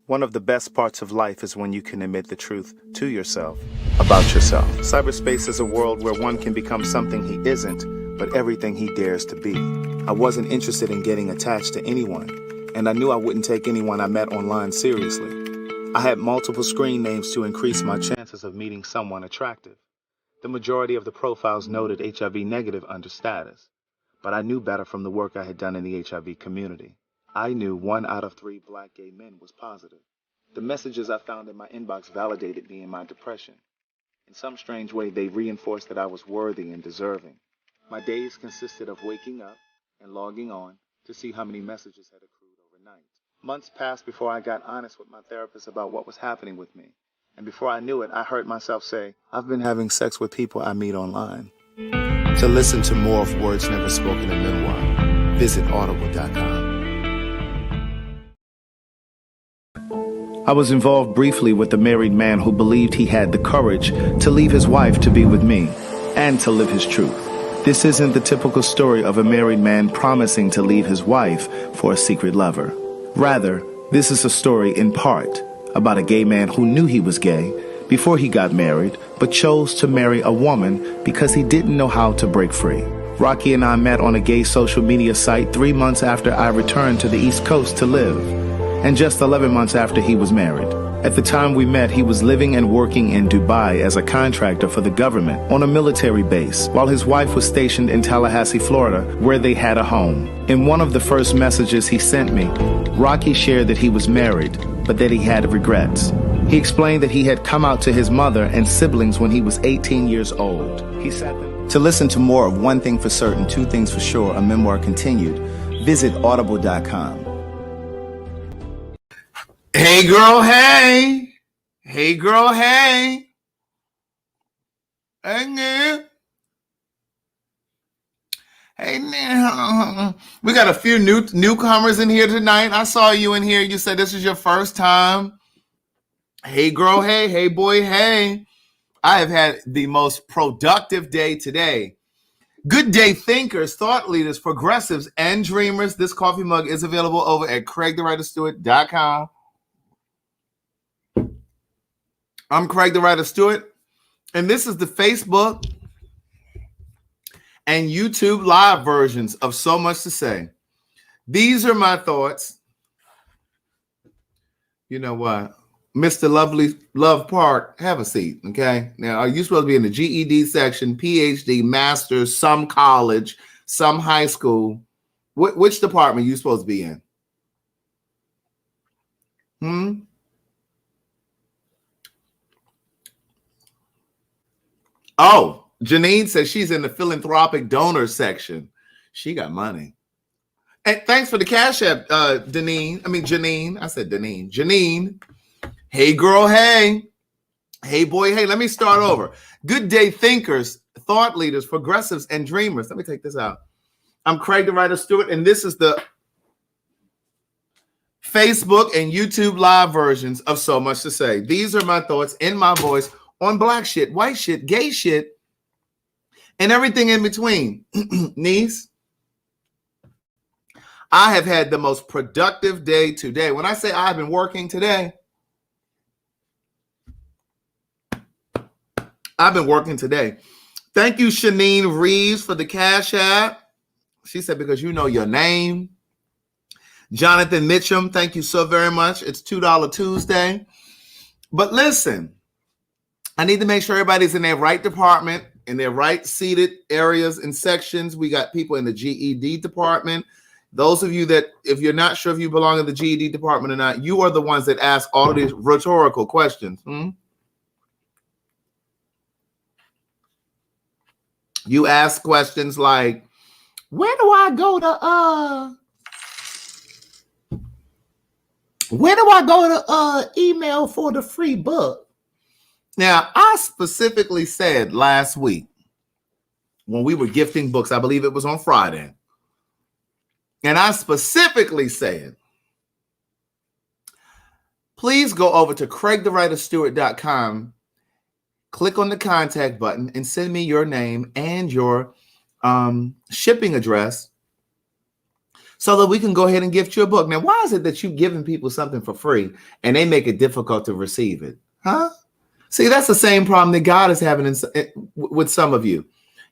One of the best parts of life is when you can admit the truth to yourself about yourself. Cyberspace is a world where one can become something he isn't, but everything he dares to be. I wasn't interested in getting attached to anyone, and I knew I wouldn't take anyone I met online seriously. I had multiple screen names to increase my chances of meeting someone attractive. The majority of the profiles noted HIV negative under status, but I knew better from the work I had done in the HIV community. I knew 1 out of 3 black gay men was positive. The messages I found in my inbox validated me in my depression. In some strange way, they reinforced that I was worthy and deserving. My days consisted of waking up and logging on to see how many messages had accrued overnight. Months passed before I got honest with my therapist about what was happening with me. And before I knew it, I heard myself say, I've been having sex with people I meet online. To listen to more of Words Never Spoken in Memoir, visit audible.com. I was involved briefly with a married man who believed he had the courage to leave his wife to be with me and to live his truth. This isn't the typical story of a married man promising to leave his wife for a secret lover. Rather, this is a story in part about a gay man who knew he was gay before he got married, but chose to marry a woman because he didn't know how to break free. Rocky and I met on a gay social media site 3 months after I returned to the East Coast to live, and just 11 months after he was married. At the time we met, he was living and working in Dubai as a contractor for the government on a military base, while his wife was stationed in Tallahassee, Florida, where they had a home. In one of the first messages he sent me, Rocky shared that he was married, but that he had regrets. He explained that he had come out to his mother and siblings when he was 18 years old. He said that. To listen to more of One Thing for Certain, Two Things for Sure, a memoir continued, visit audible.com. Hey girl, hey. Hey girl, hey. Hey man. Hey man. We got a few newcomers in here tonight. I saw you in here. You said this is your first time. Hey girl, hey. Hey boy, hey. I have had the most productive day today. Good day thinkers, thought leaders, progressives, and dreamers. This coffee mug is available over at CraigTheWriterStewart.com. I'm Craig the Writer Stewart, and this is the Facebook and YouTube live versions of So Much to Say. These are my thoughts. You know what? Mr. Lovely Love Park, have a seat, okay? Now, are you supposed to be in the GED section, PhD, master's, some college, some high school? Which department are you supposed to be in? Oh, Janine says she's in the philanthropic donor section. She got money. And thanks for the cash app, Janine. I said Deneen. Janine. Hey, girl, hey. Hey, boy, hey. Let me start over. Good day, thinkers, thought leaders, progressives, and dreamers. Let me take this out. I'm Craig the Writer Stewart, and this is the Facebook and YouTube live versions of So Much to Say. These are my thoughts in my voice on black shit, white shit, gay shit, and everything in between. Niece, I have had the most productive day today. When I say I've been working today, I've been working today. Thank you, Shanine Reeves, for the cash app. She said, because you know your name. Jonathan Mitchum, thank you so very much. It's $2 Tuesday. But listen, I need to make sure everybody's in their right department, in their right seated areas and sections. We got people in the GED department. Those of you that, if you're not sure if you belong in the GED department or not, you are the ones that ask all of these rhetorical questions. You ask questions like, where do I go to email for the free book? Now, I specifically said last week when we were gifting books, I believe it was on Friday, and I specifically said, please go over to CraigTheWriterStewart.com, click on the contact button, and send me your name and your shipping address so that we can go ahead and gift you a book. Now, why is it that you're giving people something for free and they make it difficult to receive it? Huh? See, that's the same problem that God is having with some of you.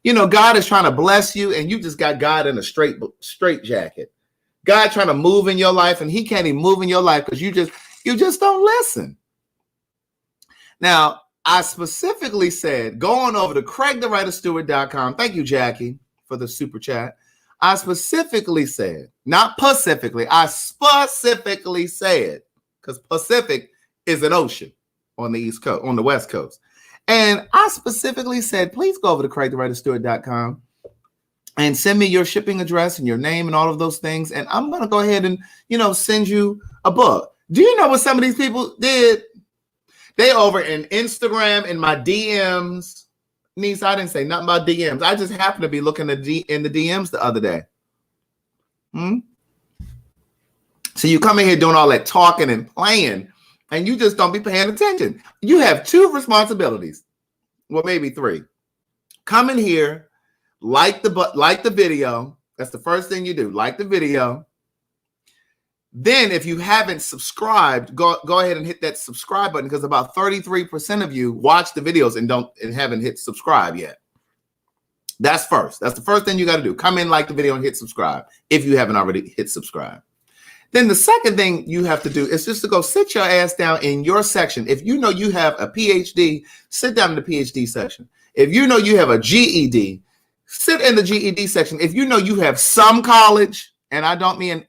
You know, God is trying to bless you and you just got God in a straight jacket. God trying to move in your life and he can't even move in your life because you just don't listen. Now, I specifically said, go on over to CraigTheWriterStewart.com. Thank you, Jackie, for the super chat. I specifically said, not pacifically, I specifically said, because Pacific is an ocean on the East Coast, on the West Coast. And I specifically said, please go over to CraigTheWriterStewart.com and send me your shipping address and your name and all of those things. And I'm going to go ahead and, send you a book. Do you know what some of these people did? They over in Instagram in my DMs. Niece, I didn't say nothing about DMs. I just happened to be looking in the DMs the other day. So you come in here doing all that talking and playing, and you just don't be paying attention. You have two responsibilities. Well, maybe three. Come in here, like the video. That's the first thing you do. Like the video. Then if you haven't subscribed, go ahead and hit that subscribe button because about 33% of you watch the videos and haven't hit subscribe yet. That's first. That's the first thing you got to do. Come in, like the video, and hit subscribe if you haven't already hit subscribe. Then the second thing you have to do is just to go sit your ass down in your section. If you know you have a PhD, sit down in the PhD section. If you know you have a GED, sit in the GED section. If you know you have some college, and I don't mean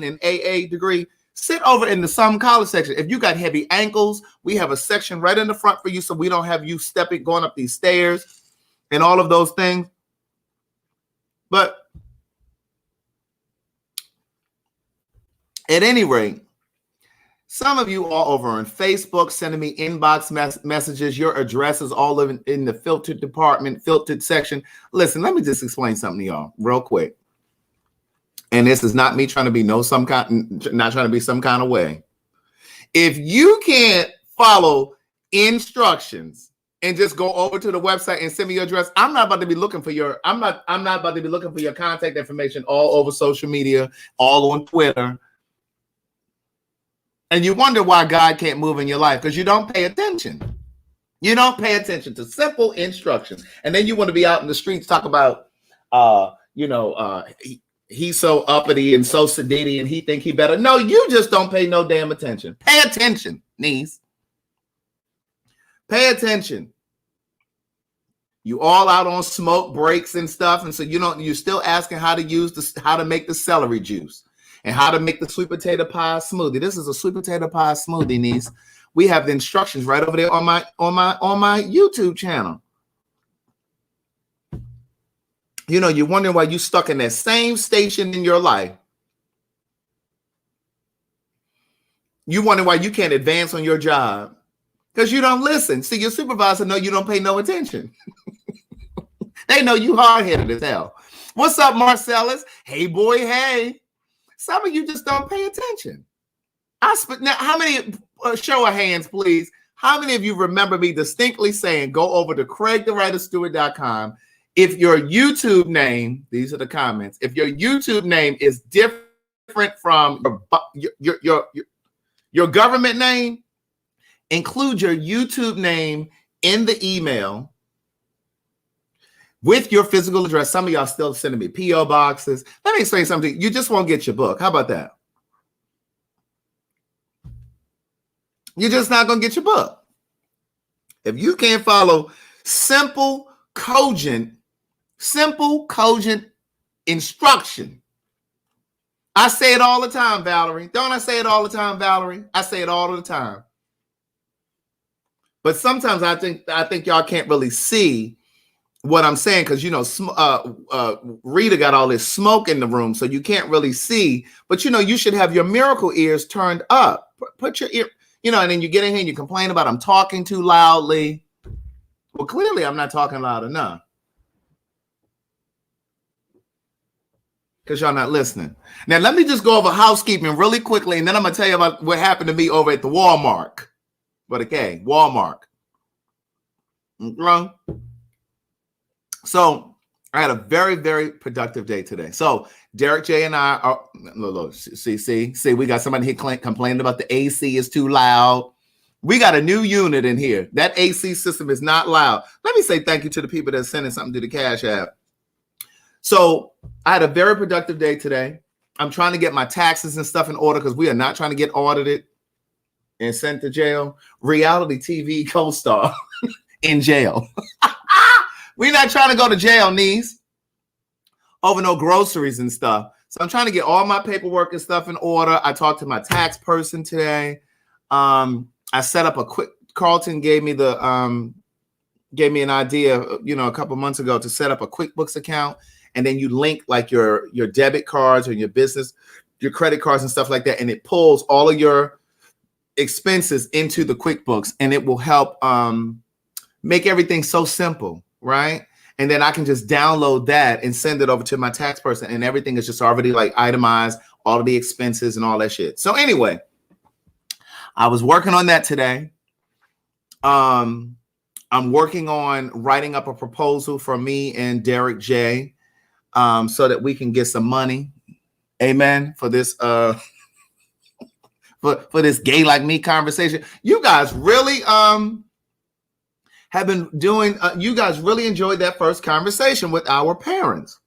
an AA degree, sit over in the some college section. If you got heavy ankles, we have a section right in the front for you so we don't have you going up these stairs and all of those things. But at any rate, some of you all over on Facebook sending me inbox messages. Your address is all in the filtered department, filtered section. Listen, let me just explain something to y'all real quick. And this is not me trying to be not trying to be some kind of way. If you can't follow instructions and just go over to the website and send me your address, I'm not about to be looking for your contact information all over social media, all on Twitter. And you wonder why God can't move in your life because you don't pay attention. You don't pay attention to simple instructions. And then you want to be out in the streets talk about he's so uppity and so sedity and he think he better. No, you just don't pay no damn attention. Pay attention, niece. Pay attention. You all out on smoke breaks and stuff. And so you're still asking how to make the celery juice and how to make the sweet potato pie smoothie. This is a sweet potato pie smoothie, niece. We have the instructions right over there on my YouTube channel. You're wondering why you're stuck in that same station in your life. You wonder why you can't advance on your job because you don't listen. See, your supervisor know you don't pay no attention. They know you hard-headed as hell. What's up, Marcellus? Hey, boy, hey. Some of you just don't pay attention. Now, how many, show of hands, please. How many of you remember me distinctly saying, go over to CraigTheWriterStewart.com. If your YouTube name, these are the comments, if your YouTube name is different from your government name, include your YouTube name in the email with your physical address. Some of y'all still sending me P.O. boxes. Let me explain something. You just won't get your book. How about that? You're just not going to get your book. If you can't follow simple, cogent instruction. I say it all the time, Valerie. Don't I say it all the time, Valerie? I say it all the time. But sometimes I think y'all can't really see what I'm saying because Rita got all this smoke in the room, so you can't really see. But you should have your miracle ears turned up. Put your ear, and then you get in here and you complain about I'm talking too loudly. Well, clearly I'm not talking loud enough. Because y'all not listening. Now, let me just go over housekeeping really quickly, and then I'm going to tell you about what happened to me over at the WalmarKK. Walmart. Okay? So I had a very, very productive day today. So Derek J and I are, look, see, we got somebody here complaining about the AC is too loud. We got a new unit in here. That AC system is not loud. Let me say thank you to the people that are sending something to the Cash App. So I had a very productive day today. I'm trying to get my taxes and stuff in order because we are not trying to get audited and sent to jail. Reality TV co-star in jail. We're not trying to go to jail, niece, over no groceries and stuff. So I'm trying to get all my paperwork and stuff in order. I talked to my tax person today. I set up a quick, Carlton gave me an idea, a couple months ago to set up a QuickBooks account. And then you link like your debit cards or your business, your credit cards and stuff like that. And it pulls all of your expenses into the QuickBooks, and it will help make everything so simple. Right. And then I can just download that and send it over to my tax person, and everything is just already like itemized, all of the expenses and all that shit. So anyway, I was working on that today. I'm working on writing up a proposal for me and Derek J, so that we can get some money. Amen. For this for this gay like me conversation. You guys really have been doing, you guys really enjoyed that first conversation with our parents.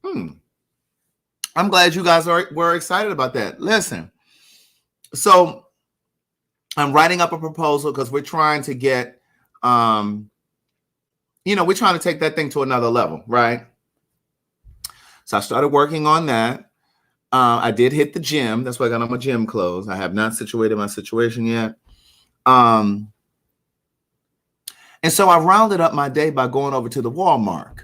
I'm glad you guys were excited about that. Listen, so I'm writing up a proposal because we're trying to get, we're trying to take that thing to another level, right? So I started working on that. I did hit the gym. That's why I got on my gym clothes. I have not situated my situation yet. And so I rounded up my day by going over to the Walmart.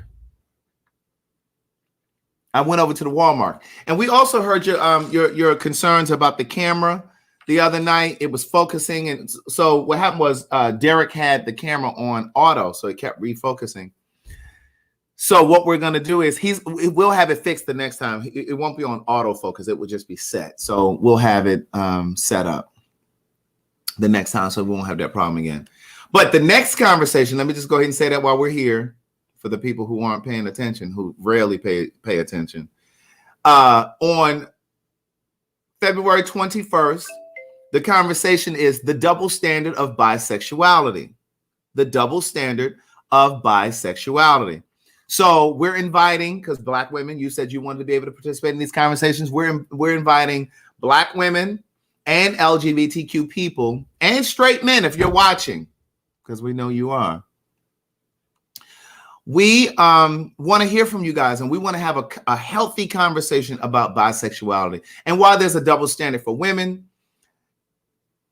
I went over to the Walmart, and we also heard your concerns about the camera the other night. It was focusing, and so what happened was Derek had the camera on auto, so it kept refocusing. So what we're gonna do is we'll have it fixed the next time. It won't be on autofocus; it will just be set. So we'll have it set up the next time, so we won't have that problem again. But the next conversation, let me just go ahead and say that while we're here, for the people who aren't paying attention, who rarely pay attention. On February 21st, the conversation is the double standard of bisexuality. The double standard of bisexuality. So we're inviting, because Black women, you said you wanted to be able to participate in these conversations. We're inviting Black women and LGBTQ people and straight men, if you're watching, because we know you are. We want to hear from you guys, and we want to have a healthy conversation about bisexuality. And while there's a double standard for women,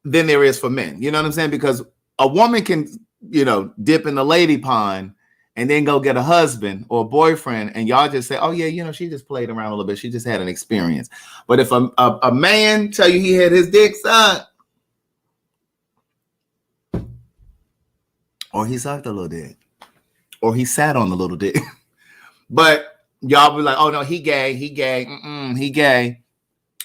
than there is for men. You know what I'm saying? Because a woman can, dip in the lady pond and then go get a husband or a boyfriend, and y'all just say, oh yeah, she just played around a little bit. She just had an experience. But if a man tell you he had his dick sucked, or he sucked a little dick, or he sat on the little dick, but y'all be like, oh no, he gay. He gay.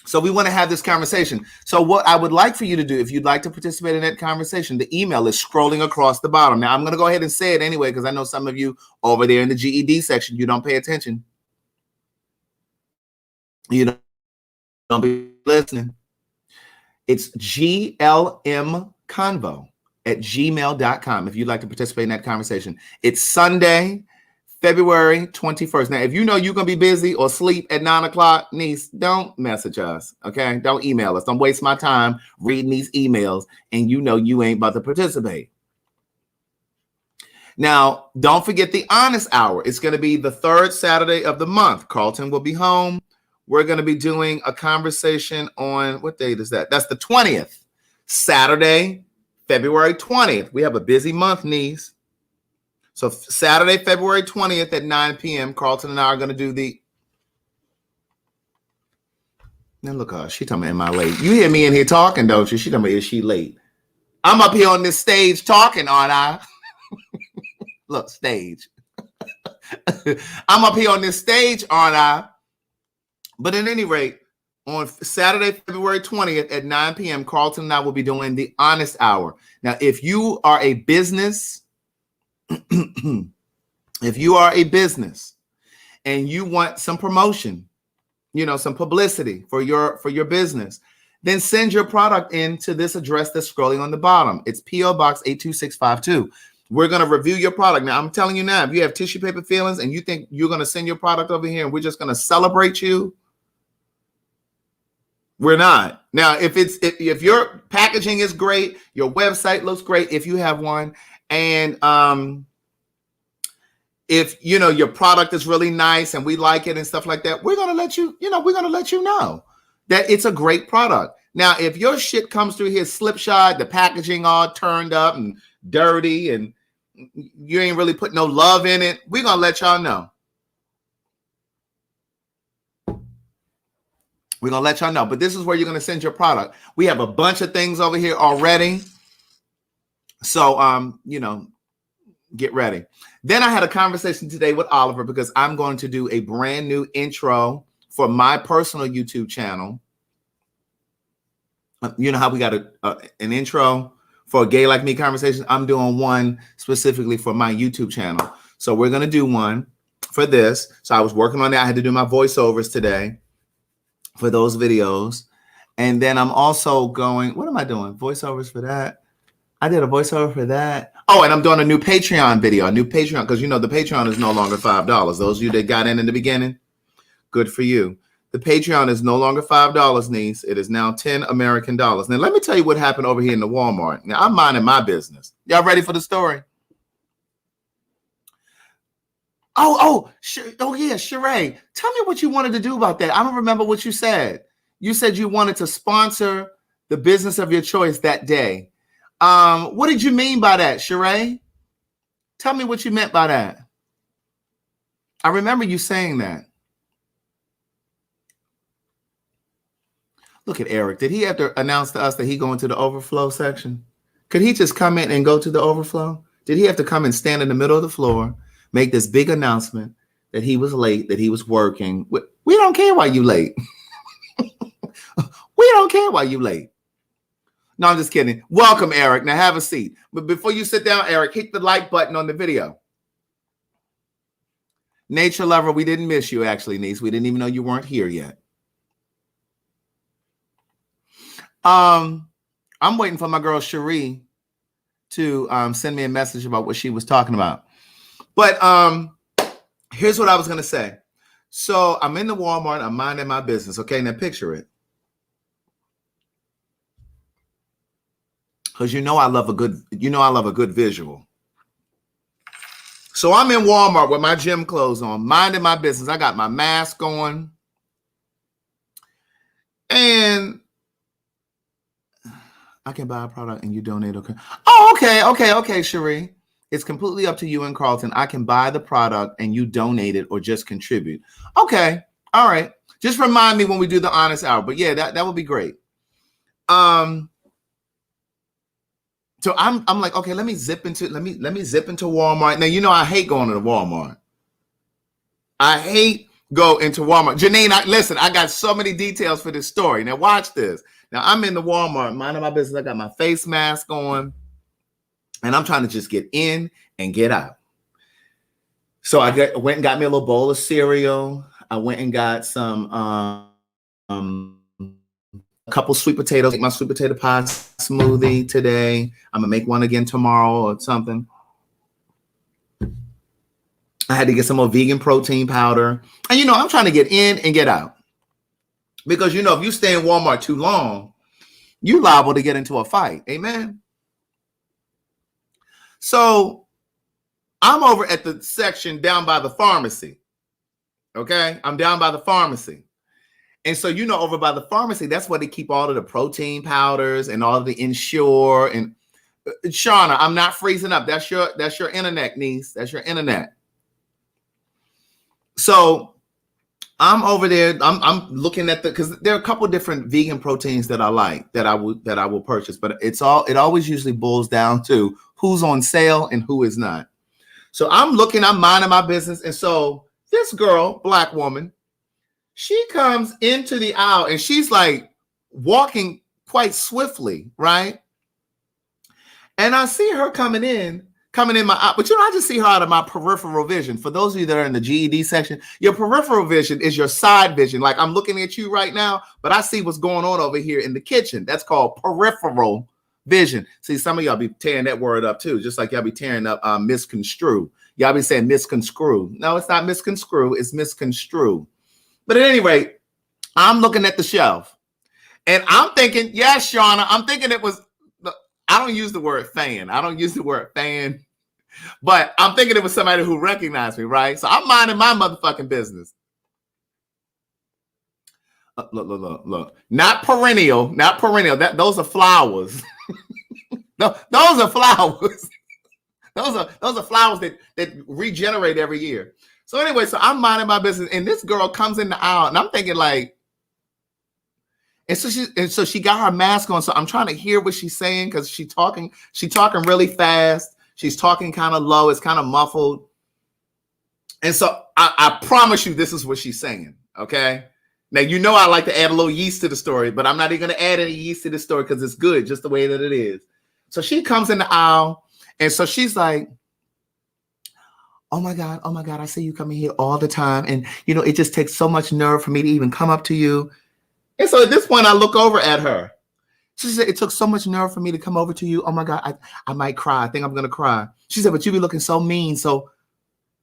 So we want to have this conversation. So what I would like for you to do, if you'd like to participate in that conversation, the email is scrolling across the bottom. Now, I'm going to go ahead and say it anyway, because I know some of you over there in the GED section, you don't pay attention. You don't be listening. It's glmconvo@gmail.com if you'd like to participate in that conversation. It's Sunday, February 21st. Now, if you know you're going to be busy or sleep at 9 o'clock, niece, don't message us, okay? Don't email us. Don't waste my time reading these emails, and you ain't about to participate. Now, don't forget the Honest Hour. It's going to be the third Saturday of the month. Carlton will be home. We're going to be doing a conversation on, what date is that? That's the 20th. Saturday, February 20th. We have a busy month, niece. So Saturday, February 20th at 9 p.m., Carlton and I are going to do the... Now look at her. She talking about, am I late? You hear me in here talking, don't you? She talking about, is she late? I'm up here on this stage talking, aren't I? Look, stage. I'm up here on this stage, aren't I? But at any rate, on Saturday, February 20th at 9 p.m., Carlton and I will be doing the Honest Hour. Now, if you are a business... If you are a business and you want some promotion, some publicity for your business, then send your product into this address that's scrolling on the bottom. It's P.O. Box 82652. We're going to review your product. Now, I'm telling you now, if you have tissue paper feelings and you think you're going to send your product over here and we're just going to celebrate you, we're not. Now, if your packaging is great, your website looks great, if you have one, and if your product is really nice and we like it and stuff like that, we're gonna let you know that it's a great product. Now, if your shit comes through here slipshod, the packaging all turned up and dirty, and you ain't really put no love in it, we're gonna let y'all know. We're gonna let y'all know. But this is where you're gonna send your product. We have a bunch of things over here already. So get ready. Then I had a conversation today with Oliver because I'm going to do a brand new intro for my personal YouTube channel. You know how we got an intro for a Gay Like Me conversation? I'm doing one specifically for my YouTube channel. So we're going to do one for this. So I was working on that. I had to do my voiceovers today for those videos. And then I'm also going, what am I doing? Voiceovers for that. I did a voiceover for that. Oh, and I'm doing a new Patreon video, because the Patreon is no longer $5. Those of you that got in the beginning, good for you. The Patreon is no longer $5, niece. It is now 10 American dollars. Now, let me tell you what happened over here in the Walmart. Now, I'm minding my business. Y'all ready for the story? Oh, yeah, Sheree. Tell me what you wanted to do about that. I don't remember what you said. You said you wanted to sponsor the business of your choice that day. What did you mean by that, Sheree? Tell me what you meant by that. I remember you saying that. Look at Eric. Did he have to announce to us that he going to the overflow section? Could he just come in and go to the overflow? Did he have to come and stand in the middle of the floor, make this big announcement that he was late, that he was working? We don't care why you late. We don't care why you late. No, I'm just kidding. Welcome, Eric. Now have a seat. But before you sit down, Eric, hit the like button on the video. Nature lover, we didn't miss you, actually, niece. We didn't even know you weren't here yet. I'm waiting for my girl Cherie to send me a message about what she was talking about. But here's what I was going to say. So I'm in the Walmart. I'm minding my business. Okay, now picture it. Because I love a good visual. So I'm in Walmart with my gym clothes on, minding my business. I got my mask on. And I can buy a product and you donate, okay? Oh, okay, Cherie. It's completely up to you and Carlton. I can buy the product and you donate it or just contribute. Okay, all right. Just remind me when we do the honest hour. But yeah, that would be great. So I'm like, okay, let me zip into Walmart. Now, I hate going to the Walmart. I hate go into Walmart. Janine, listen, I got so many details for this story. Now watch this. Now I'm in the Walmart, minding my business. I got my face mask on, and I'm trying to just get in and get out. So I went and got me a little bowl of cereal. I went and got some a couple sweet potatoes, make my sweet potato pie smoothie today. I'm gonna make one again tomorrow or something. I had to get some more vegan protein powder. And I'm trying to get in and get out. Because if you stay in Walmart too long, you're liable to get into a fight. Amen. So I'm over at the section down by the pharmacy. Okay, I'm down by the pharmacy. And so, over by the pharmacy, that's where they keep all of the protein powders and all of the Ensure. And Shauna, I'm not freezing up. That's your internet, niece. That's your internet. So I'm over there. I'm looking at because there are a couple different vegan proteins that I like that I will purchase. But it always usually boils down to who's on sale and who is not. So I'm minding my business. And so this girl, black woman, she comes into the aisle and she's like walking quite swiftly, right? And I see her coming in coming in my eye. But I just see her out of my peripheral vision. For those of you that are in the GED section, your peripheral vision is your side vision. Like I'm looking at you right now, but I see what's going on over here in the kitchen. That's called peripheral vision. See, some of y'all be tearing that word up too, just like y'all be tearing up misconstrue. Y'all be saying misconstrue. No, it's not misconstrue. It's misconstrue. But at any rate, I'm looking at the shelf and I'm thinking, yes, Shauna, I'm thinking it was, I don't use the word fan. I don't use the word fan, but I'm thinking it was somebody who recognized me, right? So I'm minding my motherfucking business. Look. Not perennial. Those are flowers. Those are flowers. Those are flowers that regenerate every year. So anyway, so I'm minding my business, and this girl comes in the aisle, and I'm thinking like, and so she got her mask on. So I'm trying to hear what she's saying because she's talking really fast. She's talking kind of low. It's kind of muffled. And so I promise you, this is what she's saying. Okay. Now, I like to add a little yeast to the story, but I'm not even going to add any yeast to the story because it's good just the way that it is. So she comes in the aisle, and so she's like, oh my God, I see you coming here all the time. And, it just takes so much nerve for me to even come up to you. And so at this point, I look over at her. She said, it took so much nerve for me to come over to you. Oh my God, I might cry. I think I'm going to cry. She said, but you be looking so mean.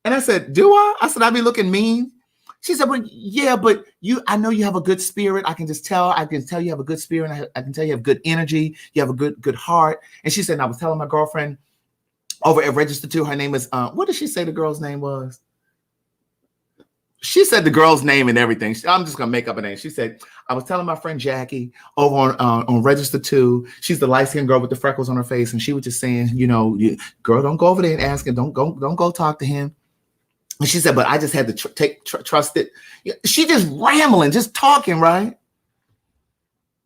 And I said, do I? I said, I be looking mean. She said, but yeah, but I know you have a good spirit. I can tell you have a good spirit. I can tell you have good energy. You have a good heart. And she said, and I was telling my girlfriend over at Register 2, her name is, what did she say the girl's name was? She said the girl's name and everything. I'm just going to make up a name. She said, I was telling my friend Jackie over on Register 2. She's the light-skinned girl with the freckles on her face. And she was just saying, girl, don't go over there and ask him. Don't go talk to him. And she said, but I just had to trust it. She just rambling, just talking, right?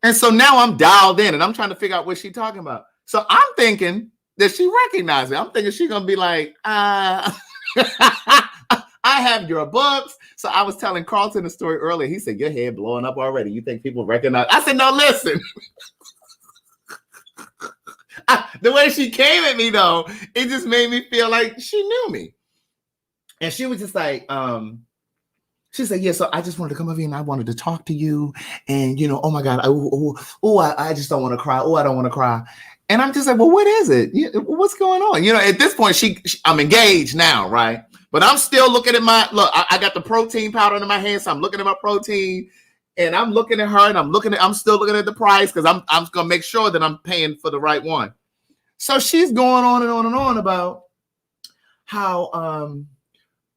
And so now I'm dialed in and I'm trying to figure out what she's talking about. So I'm thinking that she recognized me. I'm thinking she's going to be like, I have your books. So I was telling Carlton the story earlier. He said, your head blowing up already. You think people recognize? I said, no, listen. The way she came at me, though, it just made me feel like she knew me. And she was just like, she said, yeah, so I just wanted to come over here and I wanted to talk to you. And, oh my God, I just don't want to cry. Oh, I don't want to cry. And I'm just like, well, what is it? What's going on? At this point, I'm engaged now, right? But I'm still looking at I got the protein powder in my hand. So I'm looking at my protein and I'm looking at her and I'm still looking at the price because I'm going to make sure that I'm paying for the right one. So she's going on and on and on about how,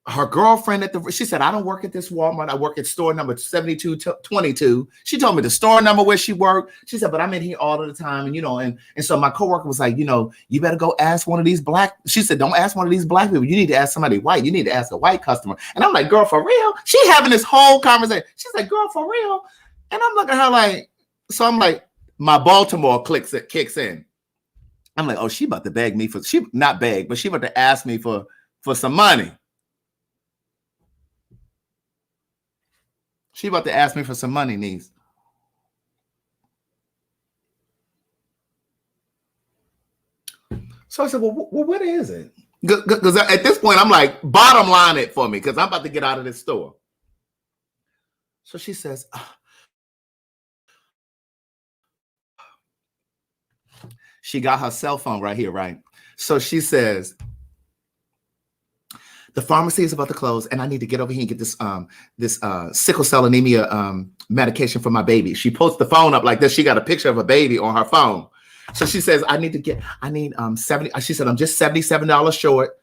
her girlfriend she said, I don't work at this Walmart. I work at store number 7222. She told me the store number where she worked. She said, but I'm in here all of the time. And, and so my coworker was like, you better go ask one of these black. She said, don't ask one of these black people. You need to ask somebody white. You need to ask a white customer. And I'm like, girl, for real? She having this whole conversation. She's like, girl, for real? And I'm looking at her like, so I'm like, my Baltimore kicks in. I'm like, oh, she about to beg me she about to ask me for some money. She about to ask me for some money, niece. So I said, well, what is it? Because at this point, I'm like, bottom line it for me because I'm about to get out of this store. So she says, she got her cell phone right here, right? So she says, the pharmacy is about to close, and I need to get over here and get this sickle cell anemia medication for my baby. She posts the phone up like this. She got a picture of a baby on her phone. So she says, I need 70. She said, I'm just $77 short.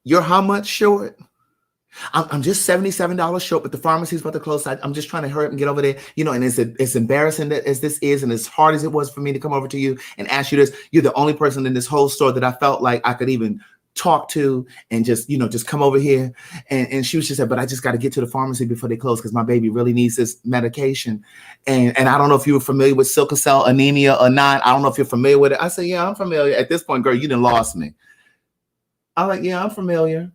You're how much short? I'm just $77 short, but the pharmacy's about to close. I'm just trying to hurry up and get over there. And it's embarrassing that as this is, and as hard as it was for me to come over to you and ask you this, you're the only person in this whole store that I felt like I could even talk to and just come over here. And she was just said, but I just got to get to the pharmacy before they close because my baby really needs this medication. And I don't know if you were familiar with sickle cell anemia or not. I don't know if you're familiar with it. I said, yeah, I'm familiar. At this point, girl, you done lost me. I'm like, yeah, I'm familiar.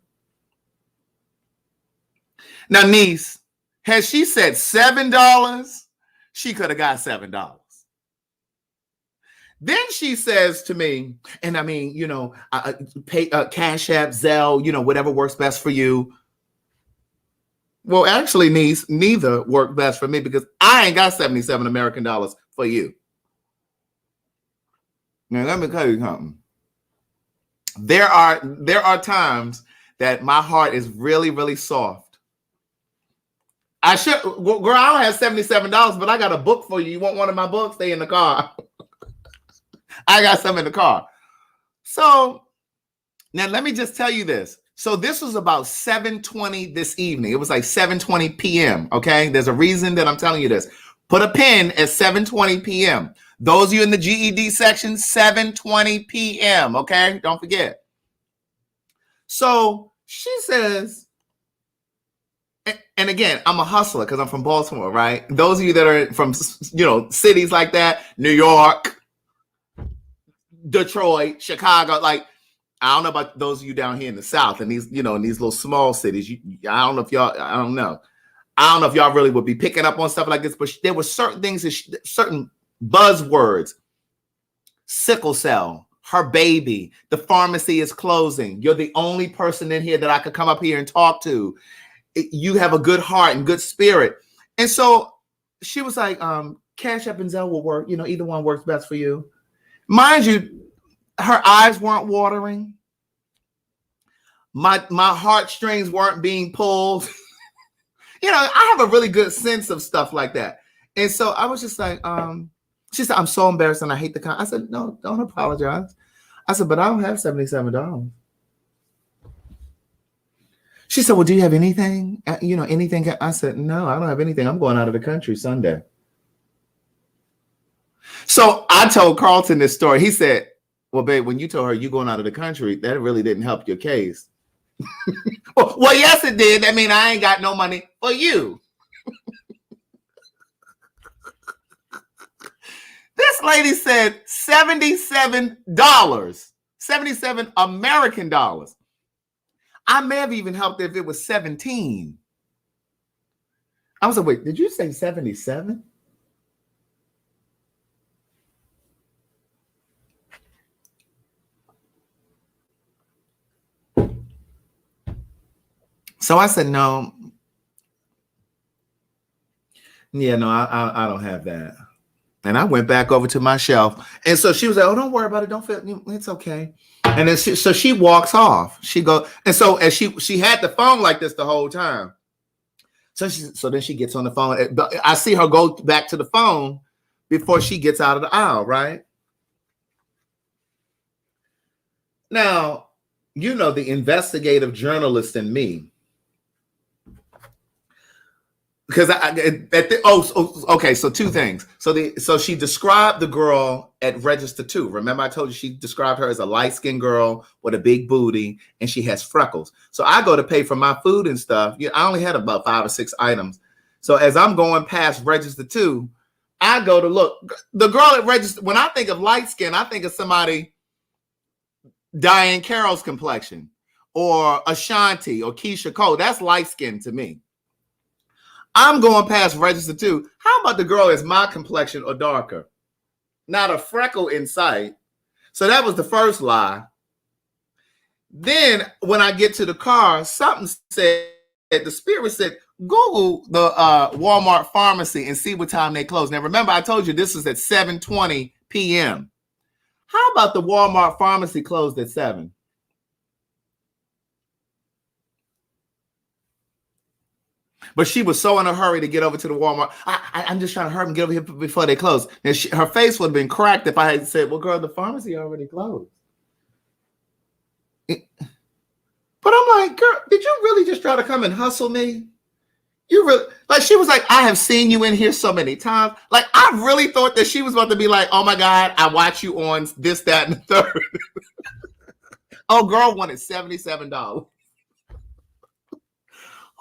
Now, niece, had she said $7, she could have got $7. Then she says to me, and I mean, pay Cash App, Zelle, whatever works best for you. Well, actually, niece, neither work best for me because I ain't got 77 American dollars for you. Now, let me tell you something. There are times that my heart is really, really soft. Girl, I don't have $77, but I got a book for you. You want one of my books? Stay in the car. I got some in the car. So now let me just tell you this. So this was about 7:20 this evening. It was like 7:20 p.m. Okay. There's a reason that I'm telling you this. Put a pin at 7:20 p.m. Those of you in the GED section, 7:20 p.m. Okay. Don't forget. So she says, and again, I'm a hustler because I'm from Baltimore, right? Those of you that are from, cities like that, New York, Detroit, Chicago, like, I don't know about those of you down here in the South and these, in these little small cities. I don't know if y'all really would be picking up on stuff like this, but there were certain things, certain buzzwords. Sickle cell, her baby, the pharmacy is closing. You're the only person in here that I could come up here and talk to. You have a good heart and good spirit. And so she was like, Cash App and Zelle will work. Either one works best for you. Mind you, her eyes weren't watering. My heartstrings weren't being pulled. I have a really good sense of stuff like that. And so I was just like, she said, I'm so embarrassed and I hate the I said, no, don't apologize. I said, but I don't have $77. She said, well, do you have anything? Anything? I said, no, I don't have anything. I'm going out of the country Sunday. So I told Carlton this story. He said, well, babe, when you told her you're going out of the country, that really didn't help your case. Well, yes, it did. I mean, I ain't got no money for you. This lady said $77, 77 American dollars. I may have even helped if it was 17. I was like, wait, did you say 77? So I said, no. Yeah, no, I don't have that. And I went back over to my shelf. And so she was like, oh, don't worry about it. Don't feel it's okay. And then so she walks off. She goes, and so as she had the phone like this the whole time. So then she gets on the phone. I see her go back to the phone before she gets out of the aisle, right? Now, the investigative journalist in me. Because okay. So two things. So she described the girl at register 2. Remember, I told you she described her as a light-skinned girl with a big booty, and she has freckles. So I go to pay for my food and stuff. I only had about 5 or 6 items. So as I'm going past register 2, I go to look. The girl at register. When I think of light skin, I think of somebody Diane Carroll's complexion, or Ashanti, or Keisha Cole. That's light skin to me. I'm going past register 2. How about the girl is my complexion or darker? Not a freckle in sight. So that was the first lie. Then when I get to the car, something said, the spirit said, Google the Walmart pharmacy and see what time they close. Now, remember, I told you this is at 7:20 p.m. How about the Walmart pharmacy closed at 7? But she was so in a hurry to get over to the Walmart. I'm just trying to hurry and get over here before they close. And her face would have been cracked if I had said, well, girl, the pharmacy already closed. But I'm like, girl, did you really just try to come and hustle me? You really, like, she was like, I have seen you in here so many times. Like, I really thought that she was about to be like, oh my God, I watch you on this, that, and the third. Oh, girl wanted $77.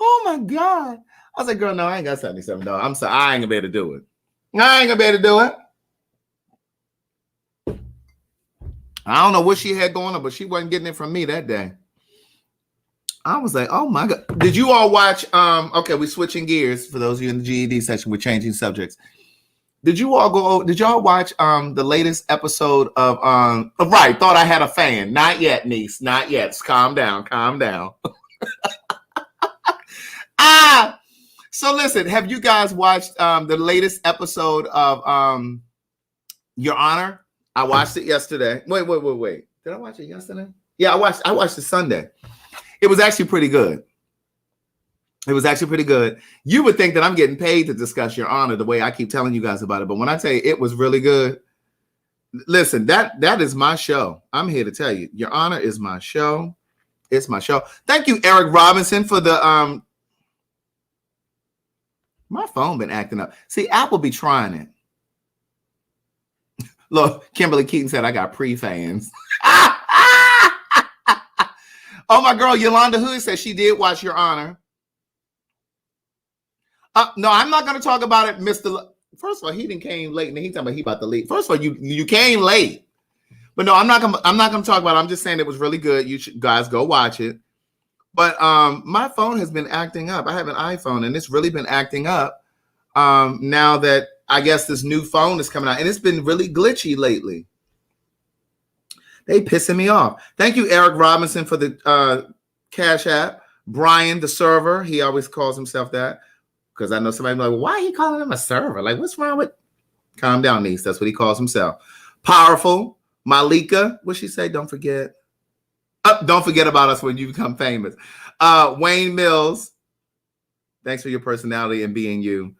Oh my God. I was like, girl, no, I ain't got $77. I'm sorry, I ain't gonna be able to do it. I ain't gonna be able to do it. I don't know what she had going on, but she wasn't getting it from me that day. I was like, oh my God. Did you all watch? Okay, we're switching gears. For those of you in the GED section, we're changing subjects. Did you all go? Did y'all watch the latest episode of right? Thought I had a fan. Not yet, niece. Not yet. Calm down. Calm down. So listen. Have you guys watched the latest episode of Your Honor? I watched it yesterday. Wait. Did I watch it yesterday? Yeah, I watched it Sunday. It was actually pretty good. It was actually pretty good. You would think that I'm getting paid to discuss Your Honor the way I keep telling you guys about it. But when I tell you it was really good, listen, that is my show. I'm here to tell you. Your Honor is my show. It's my show. Thank you, Eric Robinson, for the my phone been acting up. See, Apple be trying it. Look, Kimberly Keaton said I got pre-fans. Oh, my girl Yolanda Hood said she did watch Your Honor. No, I'm not going to talk about it, Mr. First of all, he didn't came late, and he talking about he about to leave. First of all, you came late, but no, I'm not going to talk about it. I'm just saying it was really good. You should guys go watch it. But my phone has been acting up. I have an iPhone, and it's really been acting up now that I guess this new phone is coming out, and it's been really glitchy lately. They pissing me off. Thank you, Eric Robinson, for the Cash App. Brian, the server, he always calls himself that. Because I know somebody like, well, why are he calling him a server? Like, what's wrong with? Calm down, niece. That's what he calls himself. Powerful. Malika. What'd she say? Don't forget. Don't forget about us when you become famous. Wayne Mills. Thanks for your personality and being you.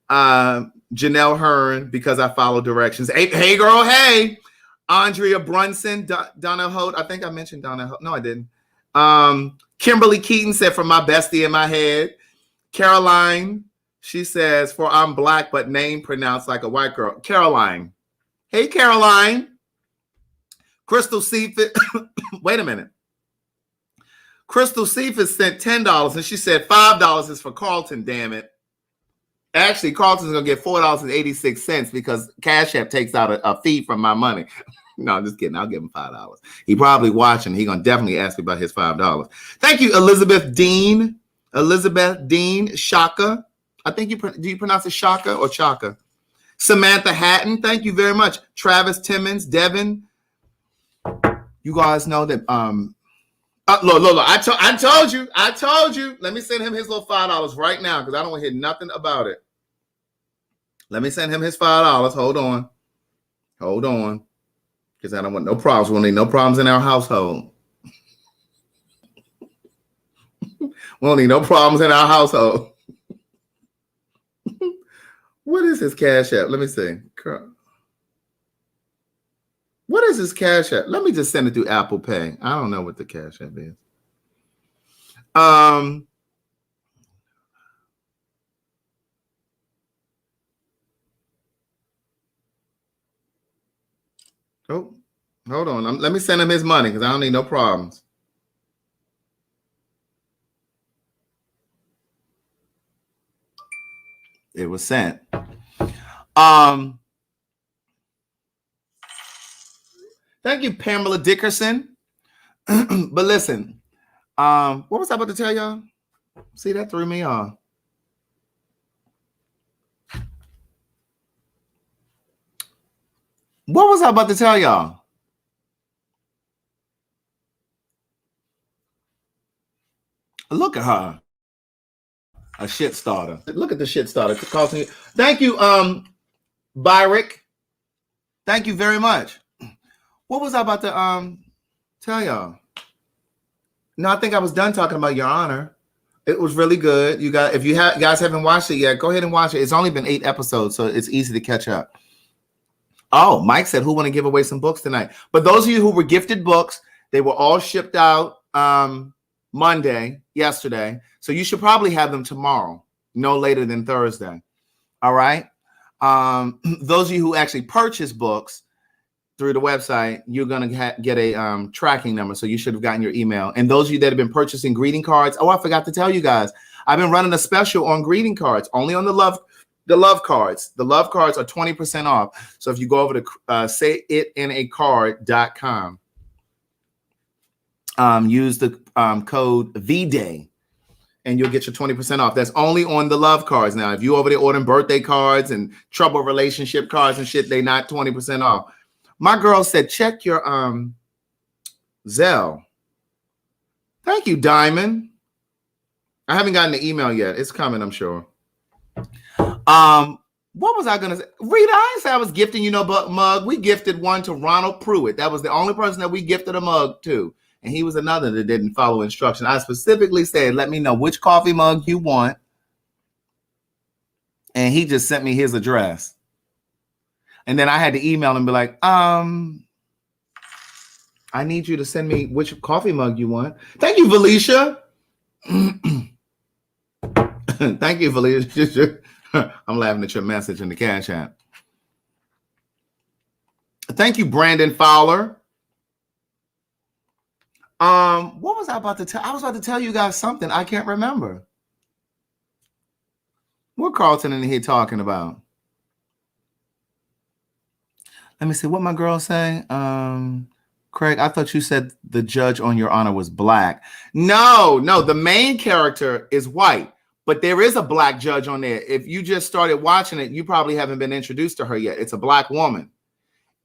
Janelle Hearn, because I follow directions. Hey, girl, hey. Andrea Brunson. Donna Holt. I think I mentioned Donna Holt. No, I didn't. Kimberly Keaton said, from my bestie in my head. Caroline. She says, for I'm black, but name pronounced like a white girl. Caroline. Hey, Caroline. Crystal Cephas. Wait a minute. Crystal Cephas sent $10, and she said $5 is for Carlton, damn it. Actually, Carlton's going to get $4.86 because Cash App takes out a fee from my money. No, I'm just kidding. I'll give him $5. He probably watching. He's going to definitely ask me about his $5. Thank you, Elizabeth Dean. Shaka. I think do you pronounce it Shaka or Chaka? Samantha Hatton, thank you very much. Travis Timmons, Devin. You guys know that look, I told you. Let me send him his little $5 right now because I don't want to hear nothing about it. Let me send him his $5. Hold on. Because I don't want no problems. We don't need no problems in our household. We don't need no problems in our household. What is his Cash App? Let me see. What is his Cash App? Let me just send it through Apple Pay. I don't know what the Cash App is. Oh, hold on. Let me send him his money because I don't need no problems. It was sent. Thank you, Pamela Dickerson. But listen, what was I about to tell y'all? See, that threw me off. What was I about to tell y'all? Look at her. A shit starter. Look at the shit starter. Thank you, Byrick. Thank you very much. What was I about to tell y'all? No, I think I was done talking about Your Honor. It was really good. You guys, if you guys haven't watched it yet, go ahead and watch it. It's only been 8 episodes, so it's easy to catch up. Oh, Mike said, who want to give away some books tonight? But those of you who were gifted books, they were all shipped out yesterday. So you should probably have them tomorrow, no later than Thursday. All right. Those of you who actually purchase books through the website, you're going to get a tracking number. So you should have gotten your email. And those of you that have been purchasing greeting cards. Oh, I forgot to tell you guys. I've been running a special on greeting cards, only on the love cards. The love cards are 20% off. So if you go over to sayitinaCard.com, use the code VDAY and you'll get your 20% off. That's only on the love cards. Now, if you over there ordering birthday cards and trouble relationship cards and shit, they not 20% off. My girl said, check your Zelle. Thank you, Diamond. I haven't gotten the email yet. It's coming, I'm sure. What was I gonna say? Rita, I didn't say I was gifting you no mug. We gifted one to Ronald Pruitt. That was the only person that we gifted a mug to. And he was another that didn't follow instruction. I specifically said, let me know which coffee mug you want. And he just sent me his address. And then I had to email him and be like, I need you to send me which coffee mug you want. Thank you, Felicia. Thank you, Felicia. I'm laughing at your message in the Cash App. Thank you, Brandon Fowler. What was I about to tell? I was about to tell you guys something. I can't remember. What Carlton in here talking about? Let me see what my girl saying. Craig, I thought you said the judge on Your Honor was black. No, the main character is white, but there is a black judge on there. If you just started watching it, you probably haven't been introduced to her yet. It's a black woman.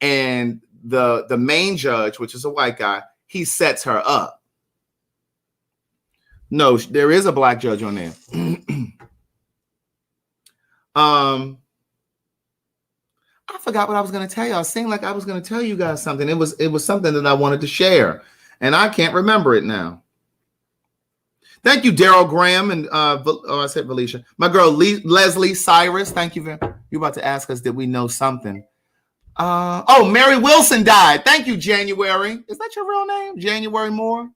And the main judge, which is a white guy, he sets her up. No, there is a black judge on there. I forgot what I was going to tell you. I seemed like I was going to tell you guys something. It was something that I wanted to share, and I can't remember it now. Thank you, Daryl Graham, and I said Felicia. My girl Leslie Cyrus. Thank you. You about to ask us, did we know something? Mary Wilson died. Thank you, January. Is that your real name, January Moore?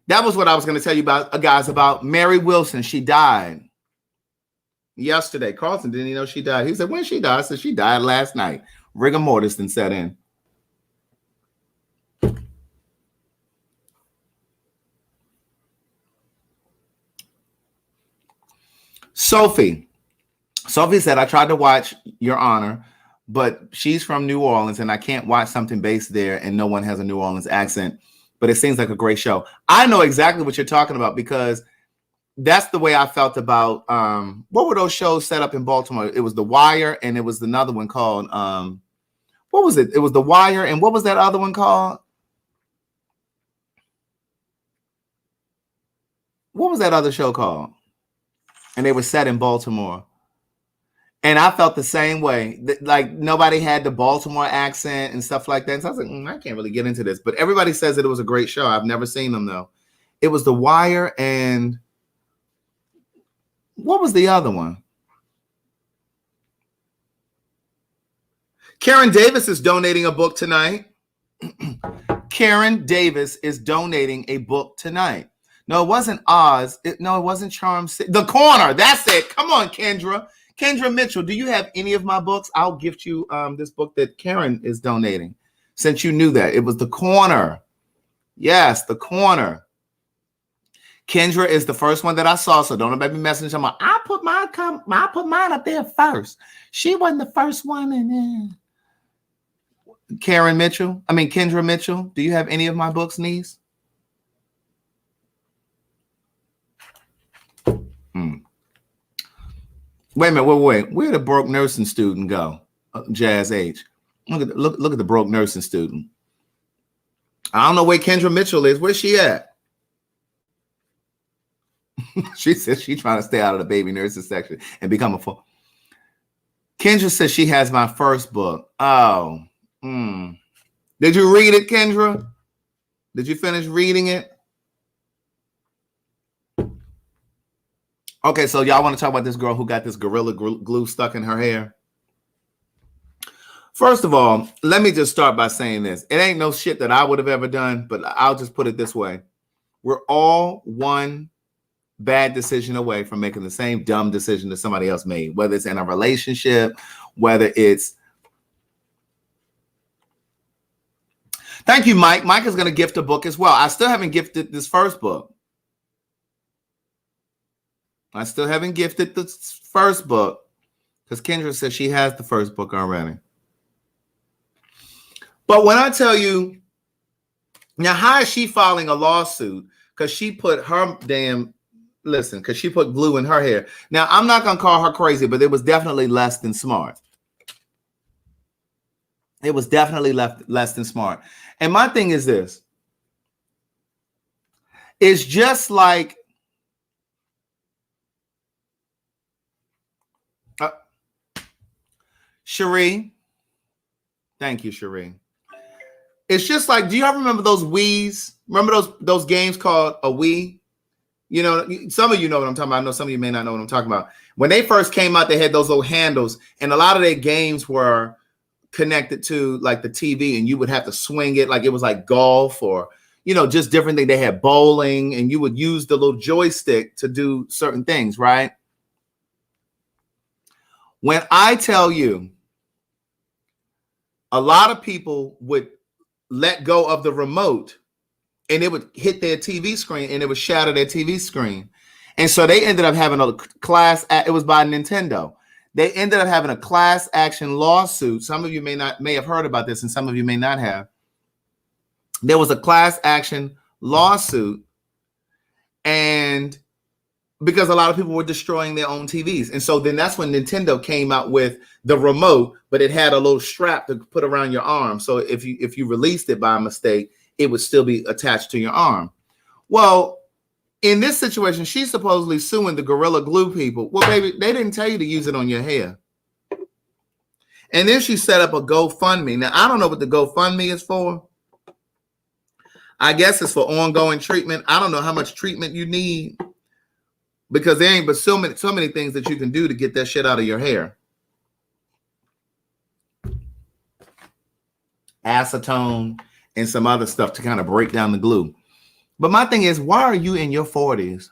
That was what I was going to tell you about, guys, about Mary Wilson. She died yesterday. Carlton didn't even know she died. He said, when she died? I said, she died last night. Rigor mortis then set in. Sophie said, I tried to watch Your Honor, but she's from New Orleans and I can't watch something based there and no one has a New Orleans accent, but it seems like a great show. I know exactly what you're talking about because that's the way I felt about, what were those shows set up in Baltimore? It was The Wire and it was another one called, what was it? It was The Wire and what was that other one called? What was that other show called? And they were set in Baltimore. And I felt the same way. Like nobody had the Baltimore accent and stuff like that. And so I was like, I can't really get into this. But everybody says that it was a great show. I've never seen them though. It was The Wire and what was the other one? Karen Davis is donating a book tonight. Karen Davis is donating a book tonight. No, it wasn't Oz. It wasn't Charm City. The Corner. That's it. Come on, Kendra. Kendra Mitchell, do you have any of my books? I'll gift you this book that Karen is donating. Since you knew that. It was The Corner. Yes, The Corner. Kendra is the first one that I saw, so don't let me message them. I put mine up there first. She wasn't the first one in there. Kendra Mitchell, do you have any of my books, niece? Wait a minute, wait. Where'd the broke nursing student go? Jazz H. Look at the broke nursing student. I don't know where Kendra Mitchell is. Where's she at? She says she's trying to stay out of the baby nursing section and become a full. Kendra says she has my first book. Oh. Did you read it, Kendra? Did you finish reading it? Okay, so y'all want to talk about this girl who got this Gorilla Glue stuck in her hair? First of all, let me just start by saying this. It ain't no shit that I would have ever done, but I'll just put it this way. We're all one bad decision away from making the same dumb decision that somebody else made, whether it's in a relationship, whether it's... Thank you, Mike. Mike is going to gift a book as well. I still haven't gifted this first book. I still haven't gifted the first book because Kendra says she has the first book already. But when I tell you Now, how is she filing a lawsuit? Because she put her damn, listen, because she put glue in her hair. Now, I'm not going to call her crazy, but it was definitely less than smart. It was definitely less than smart. And my thing is this. It's just like, Cherie. Thank you, Cherie. It's just like, do you ever remember those Wiis? Remember those games called a Wii? You know, some of you know what I'm talking about. I know some of you may not know what I'm talking about. When they first came out, they had those little handles, and a lot of their games were connected to like the TV, and you would have to swing it like it was like golf or, you know, just different things. They had bowling, and you would use the little joystick to do certain things, right? When I tell you, a lot of people would let go of the remote and it would hit their TV screen and it would shatter their TV screen. And so they ended up having a class, it was by Nintendo. They ended up having a class action lawsuit. Some of you may have heard about this and some of you may not have. There was a class action lawsuit, and because a lot of people were destroying their own TVs. And so then that's when Nintendo came out with the remote, but it had a little strap to put around your arm. So if you released it by mistake, it would still be attached to your arm. Well, in this situation, she's supposedly suing the Gorilla Glue people. Well, baby, they didn't tell you to use it on your hair. And then she set up a GoFundMe. Now, I don't know what the GoFundMe is for. I guess it's for ongoing treatment. I don't know how much treatment you need, because there ain't but so many things that you can do to get that shit out of your hair. Acetone and some other stuff to kind of break down the glue. But my thing is, why are you in your 40s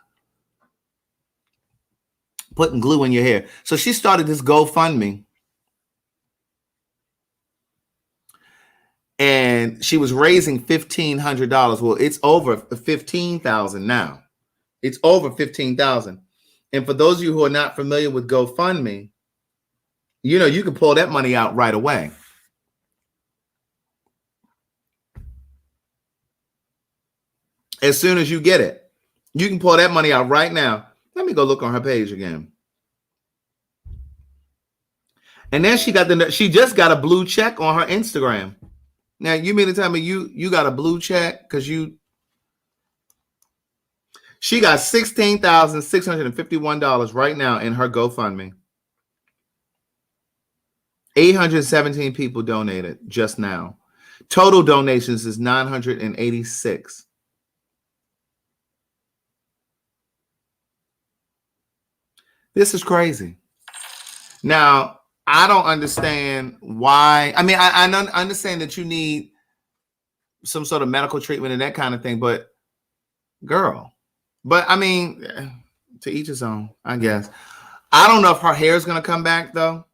putting glue in your hair? So she started this GoFundMe, and she was raising $1,500. Well, it's over $15,000 now. It's over $15,000. And for those of you who are not familiar with GoFundMe, you know, you can pull that money out right away. As soon as you get it, you can pull that money out right now. Let me go look on her page again. And then she just got a blue check on her Instagram. Now, you mean to tell me you got a blue check because she got $16,651 right now in her GoFundMe. 817 people donated just now. Total donations is 986. This is crazy. Now, I don't understand why. I mean, I understand that you need some sort of medical treatment and that kind of thing, but girl, I mean, to each his own, I guess. I don't know if her hair is going to come back, though.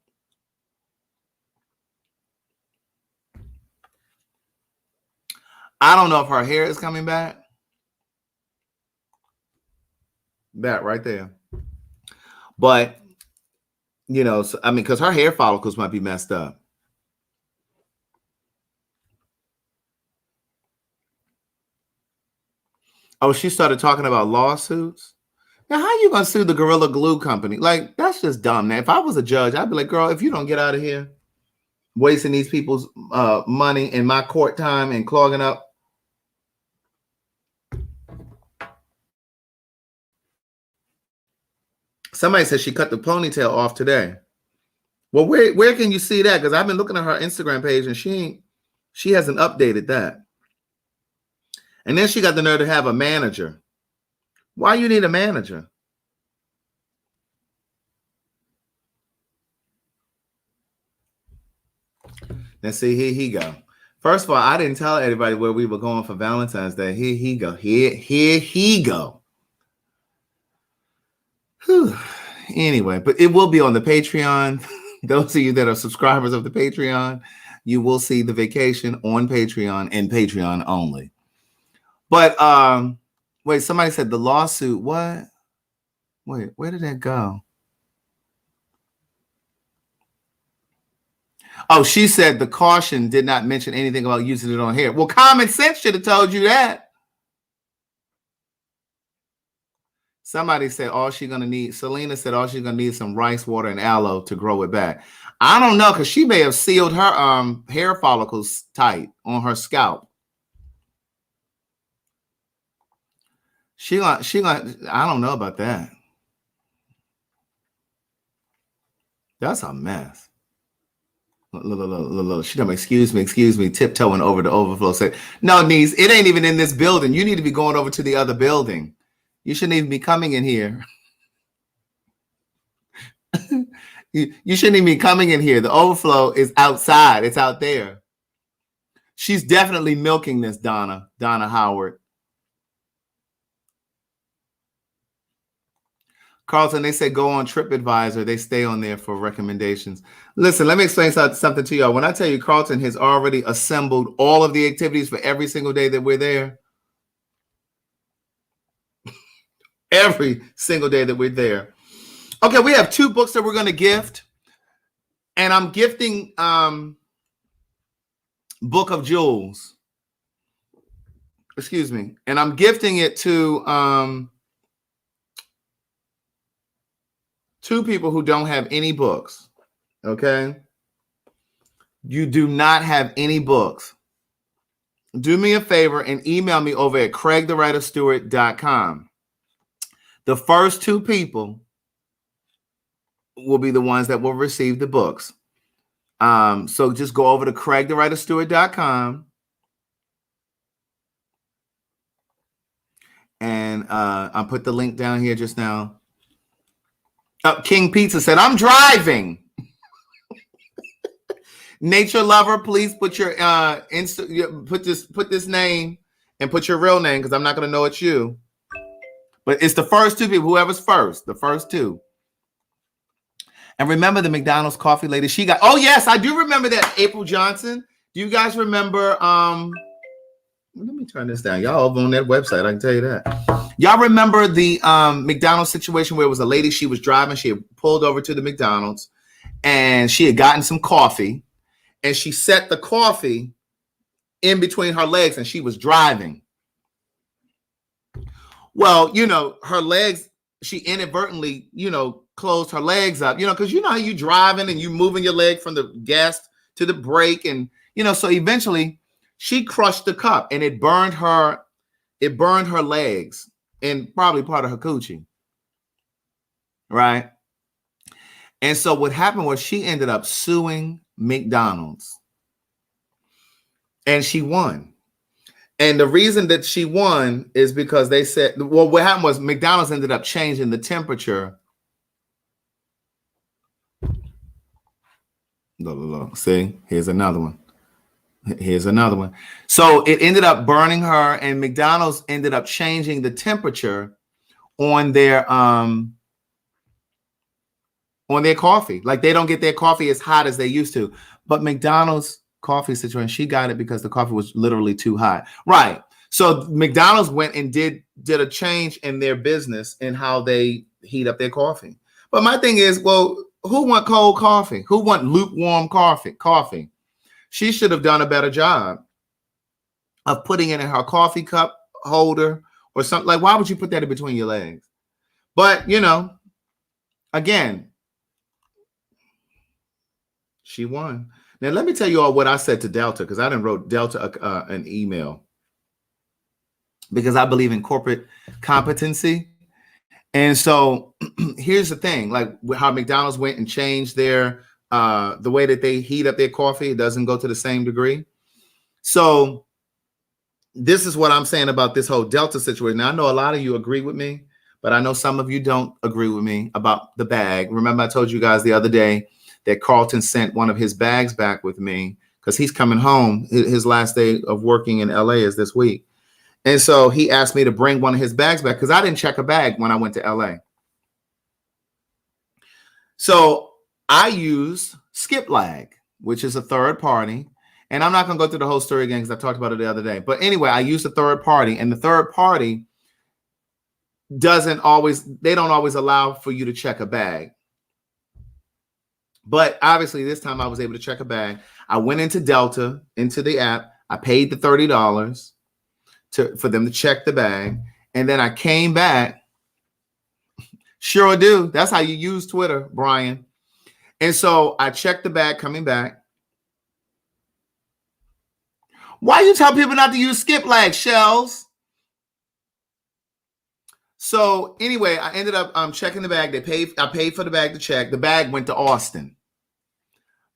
I don't know if her hair is coming back. That right there. But, you know, so, I mean, because her hair follicles might be messed up. Oh, she started talking about lawsuits. Now, how are you going to sue the Gorilla Glue company? Like, that's just dumb. Now, if I was a judge, I'd be like, girl, if you don't get out of here wasting these people's money in my court time and clogging up. Somebody said she cut the ponytail off today. Well, where can you see that? Because I've been looking at her Instagram page and she hasn't updated that. And then she got the nerve to have a manager. Why you need a manager? Now see, here he go. First of all, I didn't tell everybody where we were going for Valentine's Day. Here he go. Here he go. Whew. Anyway, but it will be on the Patreon. Those of you that are subscribers of the Patreon, you will see the vacation on Patreon and Patreon only. But wait, somebody said the lawsuit. What? Wait, where did that go? Oh, she said the caution did not mention anything about using it on hair. Well, common sense should have told you that. Somebody said all she's going to need, Selena said all she's going to need is some rice water and aloe to grow it back. I don't know, because she may have sealed her hair follicles tight on her scalp. I don't know about that. That's a mess. She told me, excuse me, tiptoeing over the overflow. Said, no, niece, it ain't even in this building. You need to be going over to the other building. You shouldn't even be coming in here. You shouldn't even be coming in here. The overflow is outside. It's out there. She's definitely milking this, Donna Howard. Carlton, they say go on TripAdvisor. They stay on there for recommendations. Listen, let me explain something to y'all. When I tell you Carlton has already assembled all of the activities for every single day that we're there, every single day that we're there. Okay, we have 2 books that we're going to gift. And I'm gifting Book of Jewels. Excuse me. And I'm gifting it to 2 people who don't have any books. Okay? You do not have any books. Do me a favor and email me over at craigthewriterstewart.com. The first 2 people will be the ones that will receive the books. So just go over to craigthewriterstewart.com and I'll put the link down here just now. King Pizza said, I'm driving. Nature Lover, please put your put this name and put your real name, because I'm not going to know it's you. But it's the first 2 people, whoever's first, the first 2. And remember the McDonald's coffee lady, she got, oh yes, I do remember that, April Johnson. Do you guys remember, let me turn this down. Y'all over on that website, I can tell you that. Y'all remember the McDonald's situation where it was a lady, she was driving, she had pulled over to the McDonald's and she had gotten some coffee and she set the coffee in between her legs and she was driving. Well, her legs, she inadvertently, closed her legs up, because how you driving and you moving your leg from the gas to the brake. And, so eventually she crushed the cup and it burned her legs and probably part of her coochie. Right. And so what happened was she ended up suing McDonald's and she won. And the reason that she won is because they said, well, what happened was McDonald's ended up changing the temperature. See, here's another one. So it ended up burning her, and McDonald's ended up changing the temperature on their coffee. Like they don't get their coffee as hot as they used to. But McDonald's coffee situation, she got it because the coffee was literally too hot. Right. So McDonald's went and did a change in their business and how they heat up their coffee. But my thing is, well, who want cold coffee? Who want lukewarm coffee? She should have done a better job of putting it in her coffee cup holder or something. Like, why would you put that in between your legs? But, again, she won. Now, let me tell you all what I said to Delta, because I done wrote Delta an email because I believe in corporate competency. And so here's the thing, like how McDonald's went and changed their the way that they heat up their coffee. It doesn't go to the same degree. So this is what I'm saying about this whole Delta situation. Now, I know a lot of you agree with me, but I know some of you don't agree with me about the bag. Remember, I told you guys the other day that Carlton sent one of his bags back with me because he's coming home. His last day of working in LA is this week. And so he asked me to bring one of his bags back because I didn't check a bag when I went to LA. So I used SkipLag, which is a third party. And I'm not going to go through the whole story again because I talked about it the other day. But anyway, I used a third party, and the third party they don't always allow for you to check a bag. But obviously this time I was able to check a bag. I went into Delta, into the app. I paid the $30 for them to check the bag. And then I came back. Sure do. That's how you use Twitter, Brian. And so I checked the bag coming back. Why you tell people not to use skip lag, Shells? So anyway, I ended up checking the bag. I paid for the bag to check. The bag went to Austin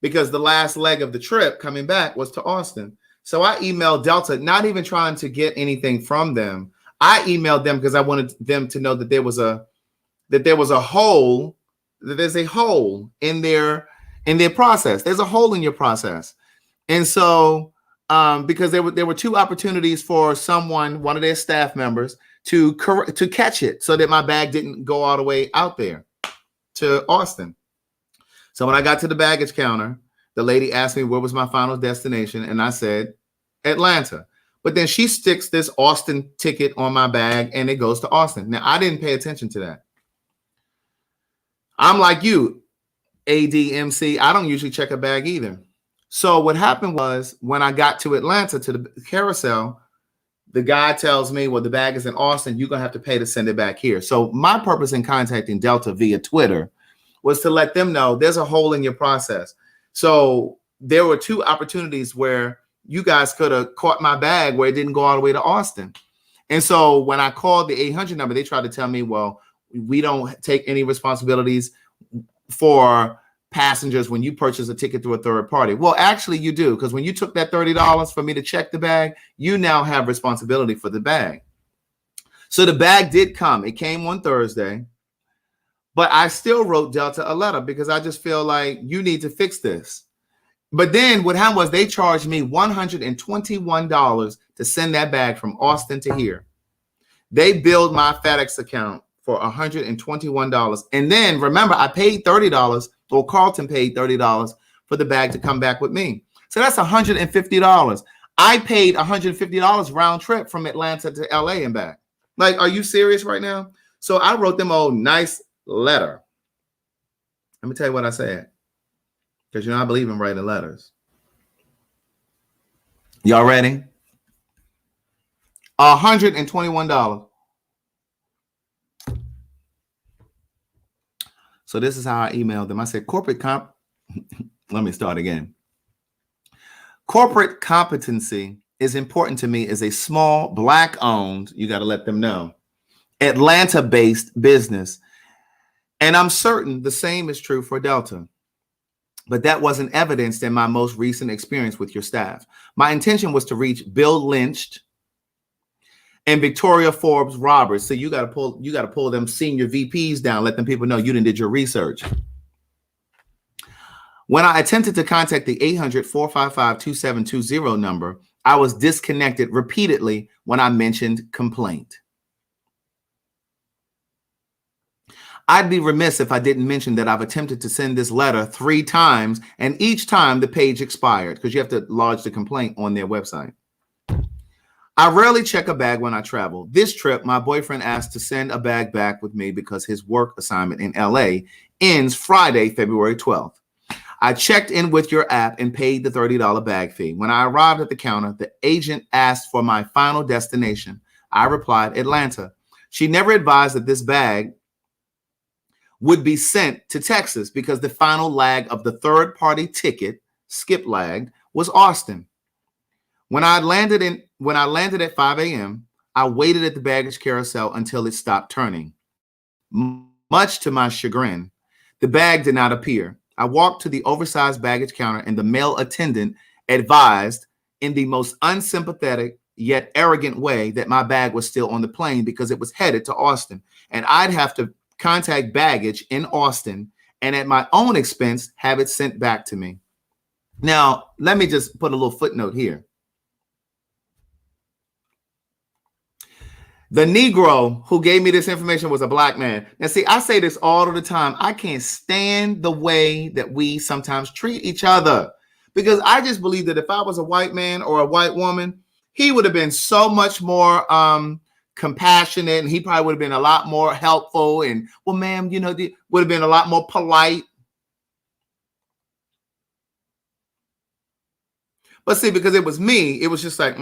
because the last leg of the trip coming back was to Austin. So I emailed Delta, not even trying to get anything from them. I emailed them because I wanted them to know that there was a hole, that there's a hole in their process. There's a hole in your process. And so because there were two opportunities for one of their staff members to catch it so that my bag didn't go all the way out there to Austin. So when I got to the baggage counter, the lady asked me where was my final destination, and I said Atlanta. But then she sticks this Austin ticket on my bag and it goes to Austin. Now, I didn't pay attention to that. I'm like you, ADMC. I don't usually check a bag either. So what happened was when I got to Atlanta to the carousel, the guy tells me, well, the bag is in Austin. You're going to have to pay to send it back here. So my purpose in contacting Delta via Twitter was to let them know there's a hole in your process. So there were two opportunities where you guys could have caught my bag where it didn't go all the way to Austin. And so when I called the 800 number, they tried to tell me, well, we don't take any responsibilities for passengers when you purchase a ticket through a third party. Well, actually you do, because when you took that $30 for me to check the bag, you now have responsibility for the bag. So the bag did come. It came on Thursday, but I still wrote Delta a letter because I just feel like you need to fix this. But then what happened was they charged me $121 to send that bag from Austin to here. They billed my FedEx account for $121. And then remember, I paid $30, or Carlton paid $30 for the bag to come back with me. So that's $150. I paid $150 round trip from Atlanta to LA and back. Like, are you serious right now? So I wrote them a nice letter. Let me tell you what I said, because I believe in writing letters. Y'all ready? $121. So this is how I emailed them. I said, let me start again. Corporate competency is important to me as a small, Black-owned, you got to let them know, Atlanta-based business. And I'm certain the same is true for Delta. But that wasn't evidenced in my most recent experience with your staff. My intention was to reach Bill Lynch and Victoria Forbes Roberts. So you got to pull them senior VPs down, let them people know you didn't did your research. When I attempted to contact the 800-455-2720 number, I was disconnected repeatedly when I mentioned complaint. I'd be remiss if I didn't mention that I've attempted to send this letter 3 times, and each time the page expired because you have to lodge the complaint on their website. I rarely check a bag when I travel. This trip, my boyfriend asked to send a bag back with me because his work assignment in LA ends Friday, February 12th. I checked in with your app and paid the $30 bag fee. When I arrived at the counter, the agent asked for my final destination. I replied, Atlanta. She never advised that this bag would be sent to Texas because the final lag of the third-party ticket, skip lagged, was Austin. When I landed at 5 a.m., I waited at the baggage carousel until it stopped turning. Much to my chagrin, the bag did not appear. I walked to the oversized baggage counter and the male attendant advised in the most unsympathetic yet arrogant way that my bag was still on the plane because it was headed to Austin and I'd have to contact baggage in Austin and at my own expense have it sent back to me. Now, let me just put a little footnote here. The Negro who gave me this information was a Black man. Now, see, I say this all of the time. I can't stand the way that we sometimes treat each other because I just believe that if I was a white man or a white woman, he would have been so much more compassionate, and he probably would have been a lot more helpful. And, well, ma'am, would have been a lot more polite. But see, because it was me, it was just like,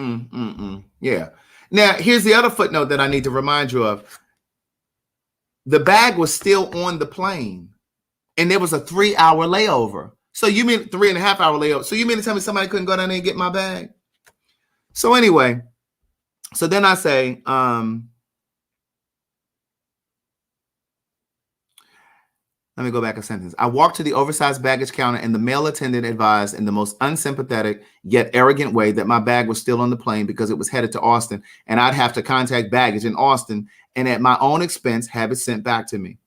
yeah. Now, here's the other footnote that I need to remind you of. The bag was still on the plane, and there was a 3-hour layover. So you mean 3.5-hour layover? So you mean to tell me somebody couldn't go down there and get my bag? So anyway, so then I say, let me go back a sentence. I walked to the oversized baggage counter, and the male attendant advised in the most unsympathetic yet arrogant way that my bag was still on the plane because it was headed to Austin, and I'd have to contact baggage in Austin and at my own expense have it sent back to me.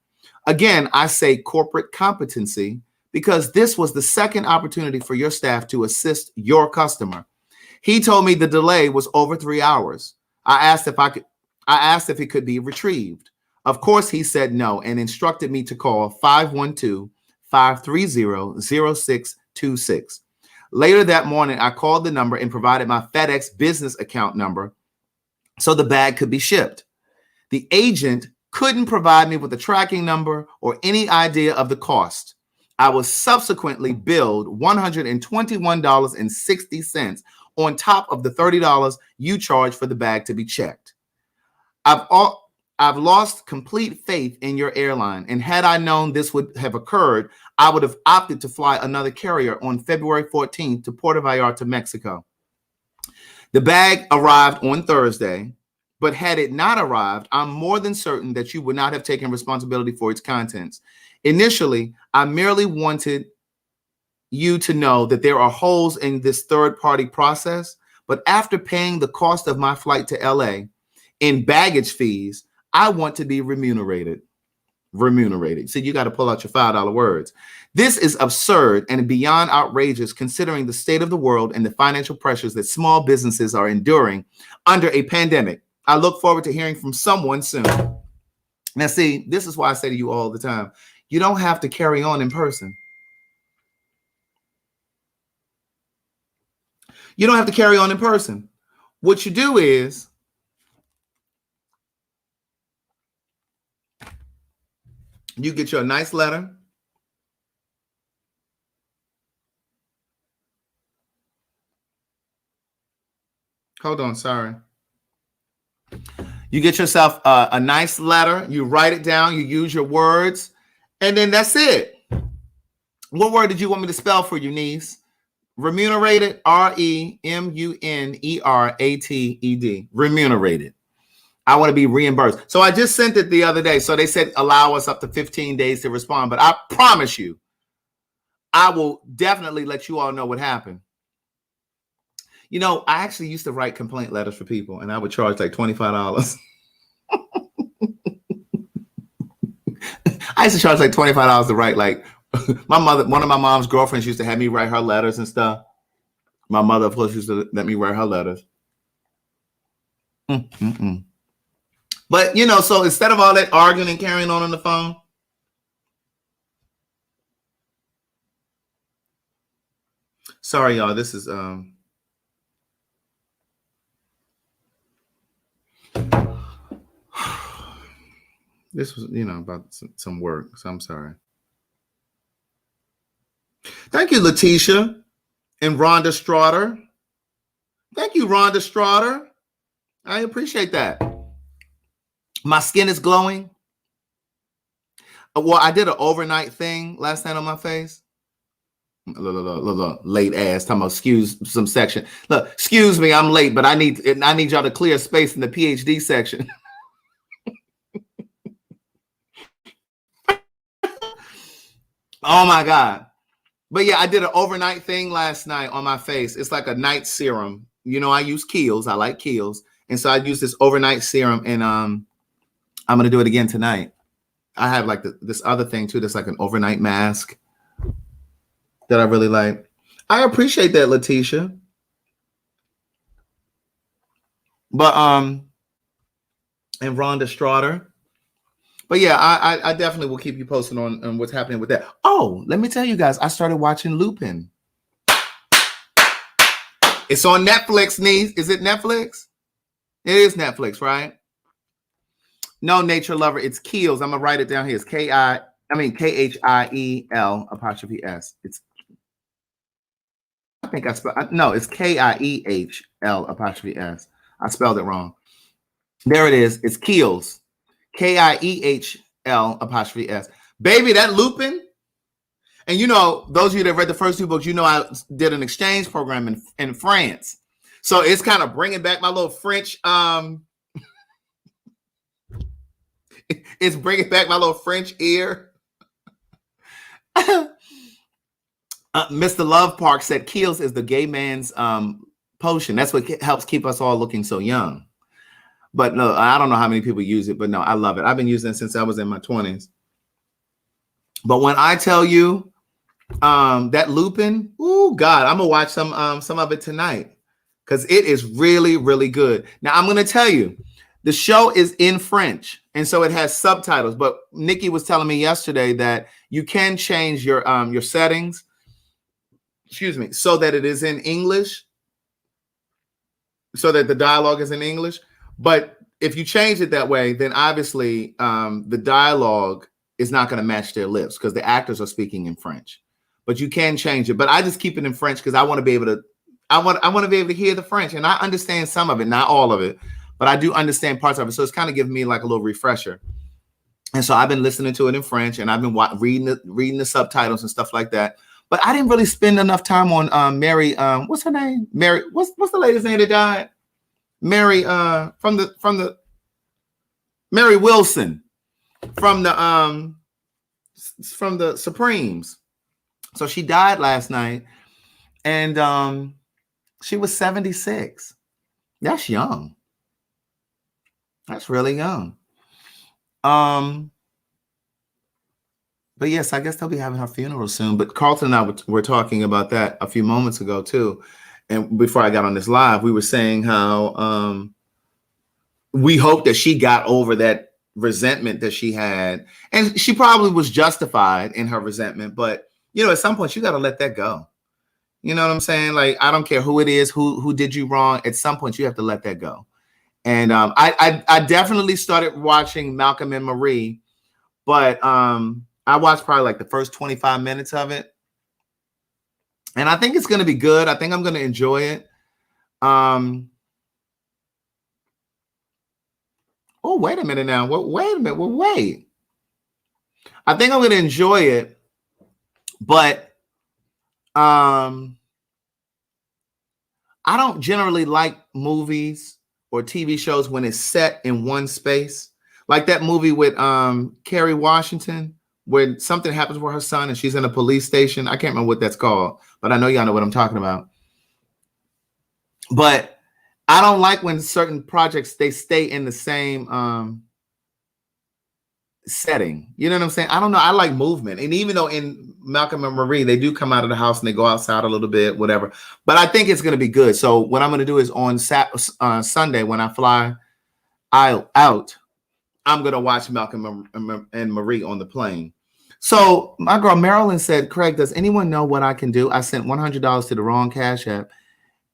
Again, I say corporate competency because this was the second opportunity for your staff to assist your customer. He told me the delay was over 3 hours. I asked if it could be retrieved. Of course, he said no and instructed me to call 512-530-0626. Later that morning, I called the number and provided my FedEx business account number so the bag could be shipped. The agent couldn't provide me with a tracking number or any idea of the cost. I was subsequently billed $121.60 on top of the $30 you charge for the bag to be checked. I've lost complete faith in your airline, and had I known this would have occurred, I would have opted to fly another carrier on February 14th to Puerto Vallarta, Mexico. The bag arrived on Thursday, but had it not arrived, I'm more than certain that you would not have taken responsibility for its contents. Initially, I merely wanted you to know that there are holes in this third-party process, but after paying the cost of my flight to LA in baggage fees, I want to be remunerated. So you got to pull out your $5 words. This is absurd and beyond outrageous considering the state of the world and the financial pressures that small businesses are enduring under a pandemic. I look forward to hearing from someone soon. Now, see, this is why I say to you all the time, you don't have to carry on in person. You don't have to carry on in person. What you do is you get you a nice letter. Hold on, sorry. You get yourself a nice letter. You write it down. You use your words. And then that's it. What word did you want me to spell for you, niece? Remunerated, remunerated. Remunerated. I want to be reimbursed. So I just sent it the other day. So they said allow us up to 15 days to respond. But I promise you, I will definitely let you all know what happened. You know, I actually used to write complaint letters for people, and I would charge like $25. I used to charge like $25 to write. Like one of my mom's girlfriends used to have me write her letters and stuff. My mother, of course, used to let me write her letters. But, you know, so instead of all that arguing and carrying on the phone, sorry, y'all, this is this was, you know, about some work, so I'm sorry. Thank you, Letitia and Rhonda Strader. Thank you, Rhonda Strader. I appreciate that. My skin is glowing. Well, I did an overnight thing last night on my face. Look, late ass. Talking about excuse some section. Look, excuse me, I'm late, but I need y'all to clear space in the PhD section. Oh my God. But yeah, I did an overnight thing last night on my face. It's like a night serum. You know, I use Kiehl's. I like Kiehl's. And so I use this overnight serum, and I'm going to do it again tonight. I have like this other thing too. That's like an overnight mask that I really like. I appreciate that, Letitia. But and Rhonda Strader. But yeah, I definitely will keep you posted on what's happening with that. Oh, let me tell you guys, I started watching Lupin. It's on Netflix, niece. Is it Netflix? It is Netflix, right? No, Nature Lover. It's Kiehl's. I'm gonna write it down here. It's Khiel ''S. It's I think I spelled, no, it's Kiehl apostrophe S. I spelled it wrong. There it is. It's Keels. Kiehl apostrophe S. Baby, that Lupin. And you know, those of you that read the first two books, you know I did an exchange program in France. So it's kind of bringing back my little French. It's bringing back my little French ear. Mr. Love Park said Kiehl's is the gay man's potion. That's what helps keep us all looking so young. But no, I don't know how many people use it, but no, I love it. I've been using it since I was in my 20s. But when I tell you that Lupin, oh God, I'm gonna watch some of it tonight because it is really, really good. Now I'm gonna tell you, the show is in French, and so it has subtitles. But Nikki was telling me yesterday that you can change your settings, excuse me, so that it is in English, so that the dialogue is in English. But if you change it that way, then obviously the dialogue is not going to match their lips because the actors are speaking in French. But you can change it. But I just keep it in French because I want to be able to. I want to be able to hear the French, and I understand some of it, not all of it, but I do understand parts of it. So it's kind of giving me like a little refresher. And so I've been listening to it in French, and I've been reading the subtitles and stuff like that. But I didn't really spend enough time on Mary. What's her name? Mary. What's the lady's name that died? Mary. From the Mary Wilson from the Supremes. So she died last night, and she was 76. That's young. That's really young. But yes, I guess they'll be having her funeral soon. But Carlton and I were talking about that a few moments ago too. And before I got on this live, we were saying how we hope that she got over that resentment that she had. And she probably was justified in her resentment. But, you know, at some point, you got to let that go. You know what I'm saying? Like, I don't care who it is, who did you wrong. At some point, you have to let that go. And I definitely started watching Malcolm and Marie, but I watched probably like the first 25 minutes of it. And I think it's going to be good. I think I'm going to enjoy it. Oh, wait a minute now. Wait a minute. Wait. I think I'm going to enjoy it, but I don't generally like movies or TV shows when it's set in one space. Like that movie with Kerry Washington, where something happens with her son and she's in a police station. I can't remember what that's called, but I know y'all know what I'm talking about. But I don't like when certain projects, they stay in the same setting. You know what I'm saying? I don't know. I like movement. And even though in Malcolm and Marie, they do come out of the house and they go outside a little bit, whatever. But I think it's going to be good. So what I'm going to do is on Sunday, when I fly out, I'm going to watch Malcolm and Marie on the plane. So my girl Marilyn said, Craig, does anyone know what I can do? I sent $100 to the wrong Cash App,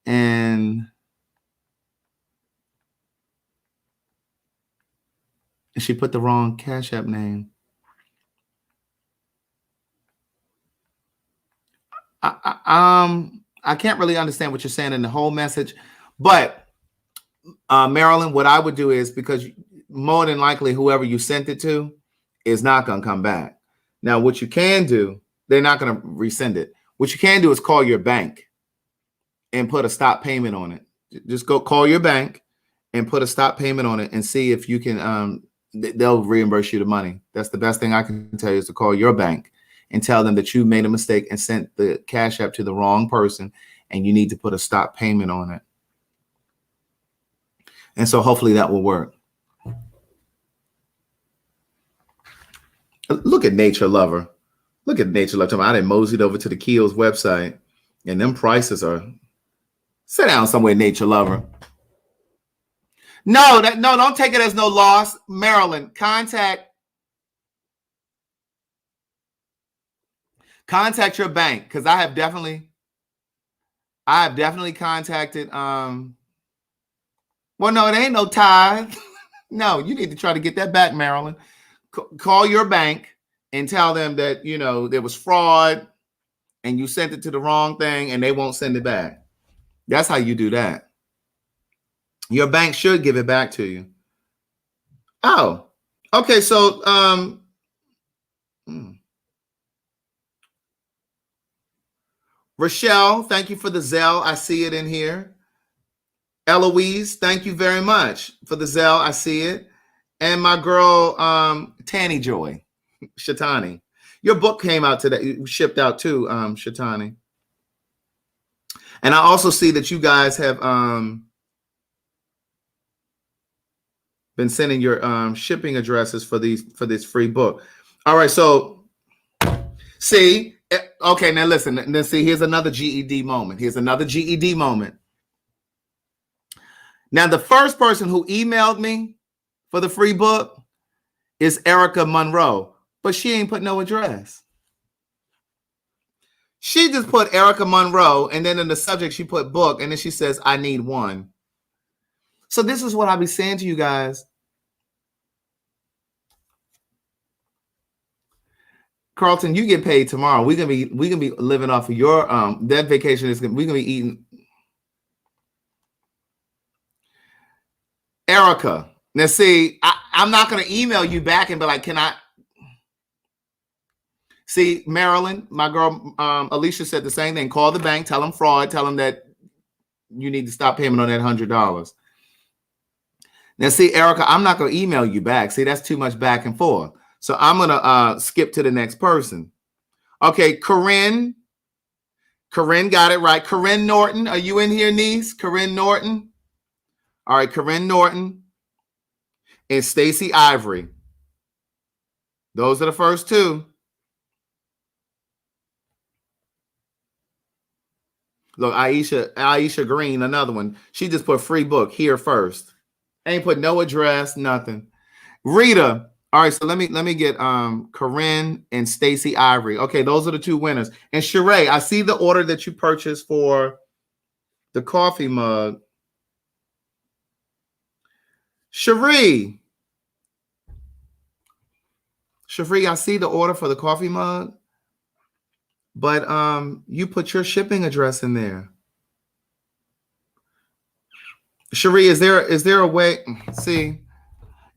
and she put the wrong Cash App name. I can't really understand what you're saying in the whole message, but Marilyn, what I would do is, because more than likely whoever you sent it to is not going to come back. Now, what you can do, they're not going to resend it. What you can do is call your bank and put a stop payment on it. Just go call your bank and put a stop payment on it and see if you can, they'll reimburse you the money. That's the best thing I can tell you, is to call your bank and tell them that you made a mistake and sent the Cash App to the wrong person and you need to put a stop payment on it. And so hopefully that will work. Look at Nature Lover. Look at Nature Lover. I done moseyed over to the Keels website, and them prices are. Sit down somewhere, Nature Lover. No, don't take it as no loss. Marilyn, contact your bank, because I have definitely contacted. Well, no, it ain't no tithe. No, you need to try to get that back, Marilyn. Call your bank and tell them that, you know, there was fraud and you sent it to the wrong thing and they won't send it back. That's how you do that. Your bank should give it back to you. Oh, okay. So, Rochelle, thank you for the Zelle. I see it in here. Eloise, thank you very much for the Zelle. I see it. And my girl, Tanny Joy, Shatani. Your book came out today, shipped out too, Shatani. And I also see that you guys have been sending your shipping addresses for this free book. All right, so see, okay, now listen. Now see, here's another GED moment. Here's another GED moment. Now, the first person who emailed me for the free book is Erica Monroe, but she ain't put no address. She just put Erica Monroe, and then in the subject, she put book, and then she says, I need one. So this is what I'll be saying to you guys. Carlton, you get paid tomorrow. We're gonna be living off of your that vacation we're gonna be eating. Erica, now see, I'm not gonna email you back and be like, can I? See, Marilyn, my girl Alicia said the same thing. Call the bank, tell them fraud, tell them that you need to stop payment on that $100. Now, see, Erica, I'm not gonna email you back. See, that's too much back and forth. So I'm gonna skip to the next person. Okay, Corinne got it right. Corinne Norton, are you in here, niece? Corinne Norton. All right, Corinne Norton and Stacy Ivory. Those are the first two. Look, Aisha Green, another one. She just put free book here first. Ain't put no address, nothing. Rita. All right, so let me get Corinne and Stacy Ivory. Okay, those are the two winners. And Sheree, I see the order that you purchased for the coffee mug. Sheree, I see the order for the coffee mug, but you put your shipping address in there. Sheree, is there a way? See,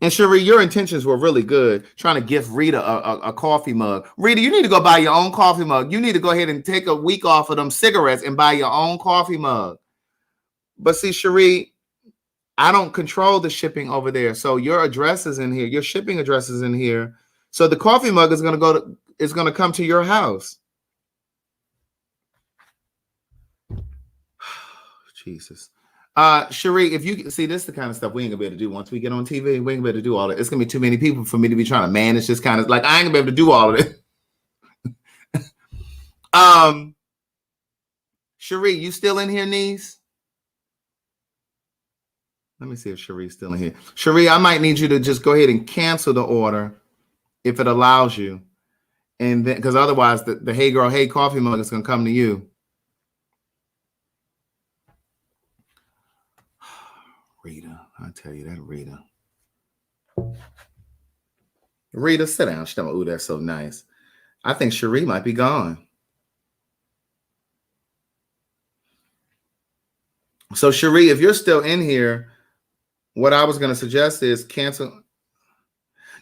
and Sheree, your intentions were really good, trying to gift Rita a coffee mug. Rita, you need to go buy your own coffee mug. You need to go ahead and take a week off of them cigarettes and buy your own coffee mug. But see, Sheree, I don't control the shipping over there. So your address is in here. Your shipping address is in here. So the coffee mug is going to come to your house. Jesus. Sheree, if you see, this is the kind of stuff we ain't gonna be able to do once we get on TV. We ain't gonna be able to do all that. It's gonna be too many people for me to be trying to manage this kind of, like, I ain't gonna be able to do all of it. Sheree, you still in here, niece? Let me see if Sheree's still in here. Sheree, I might need you to just go ahead and cancel the order if it allows you. And then, because otherwise the Hey Girl, Hey coffee mug is gonna come to you. Rita, I tell you that, Rita. Rita, sit down. She's like, ooh, that's so nice. I think Sheree might be gone. So Sheree, if you're still in here, what I was going to suggest is cancel.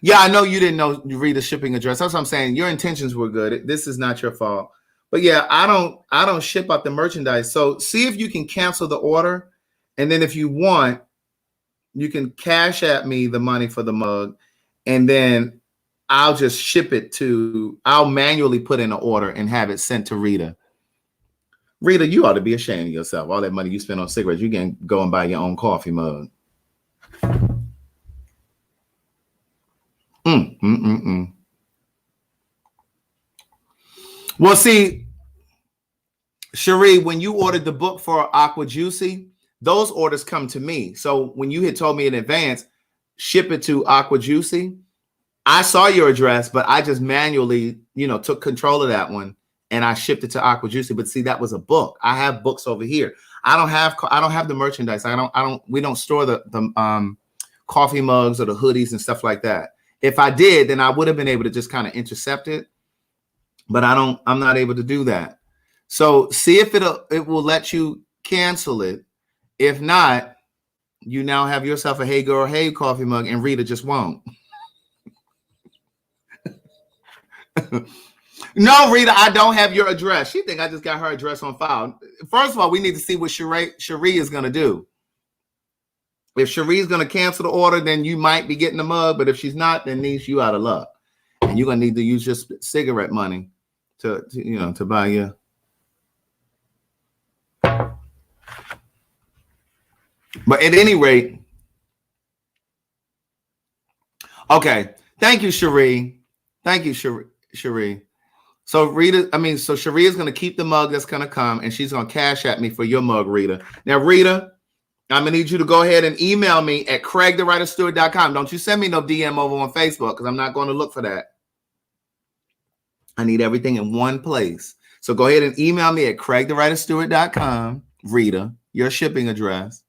Yeah, I know you didn't know Rita's shipping address. That's what I'm saying. Your intentions were good. This is not your fault. But yeah, I don't ship out the merchandise. So see if you can cancel the order. And then if you want, you can cash at me the money for the mug, and then I'll just ship it to, I'll manually put in an order and have it sent to Rita. Rita, you ought to be ashamed of yourself. All that money you spend on cigarettes, you can go and buy your own coffee mug. Well, see, Sheree, when you ordered the book for Aqua Juicy, those orders come to me. So when you had told me in advance, ship it to Aqua Juicy, I saw your address, but I just manually, took control of that one and I shipped it to Aqua Juicy. But see, that was a book. I have books over here. I don't have the merchandise. We don't store the coffee mugs or the hoodies and stuff like that. If I did, then I would have been able to just kind of intercept it. But I'm not able to do that. So see if it will let you cancel it. If not, you now have yourself a Hey Girl, Hey coffee mug, and Rita just won't. No, Rita, I don't have your address. She think I just got her address on file. First of all, we need to see what Cherie is going to do. If Cherie's going to cancel the order, then you might be getting the mug. But if she's not, then Niche, you out of luck. And you're going to need to use your cigarette money to buy your. But at any rate, okay. Thank you, Cherie. Thank you, Cherie. So Cherie is going to keep the mug that's going to come, and she's going to cash at me for your mug, Rita. Now, Rita, I'm going to need you to go ahead and email me at craigthewriterstewart.com. Don't you send me no DM over on Facebook, because I'm not going to look for that. I need everything in one place. So go ahead and email me at craigthewriterstewart.com, Rita, your shipping address.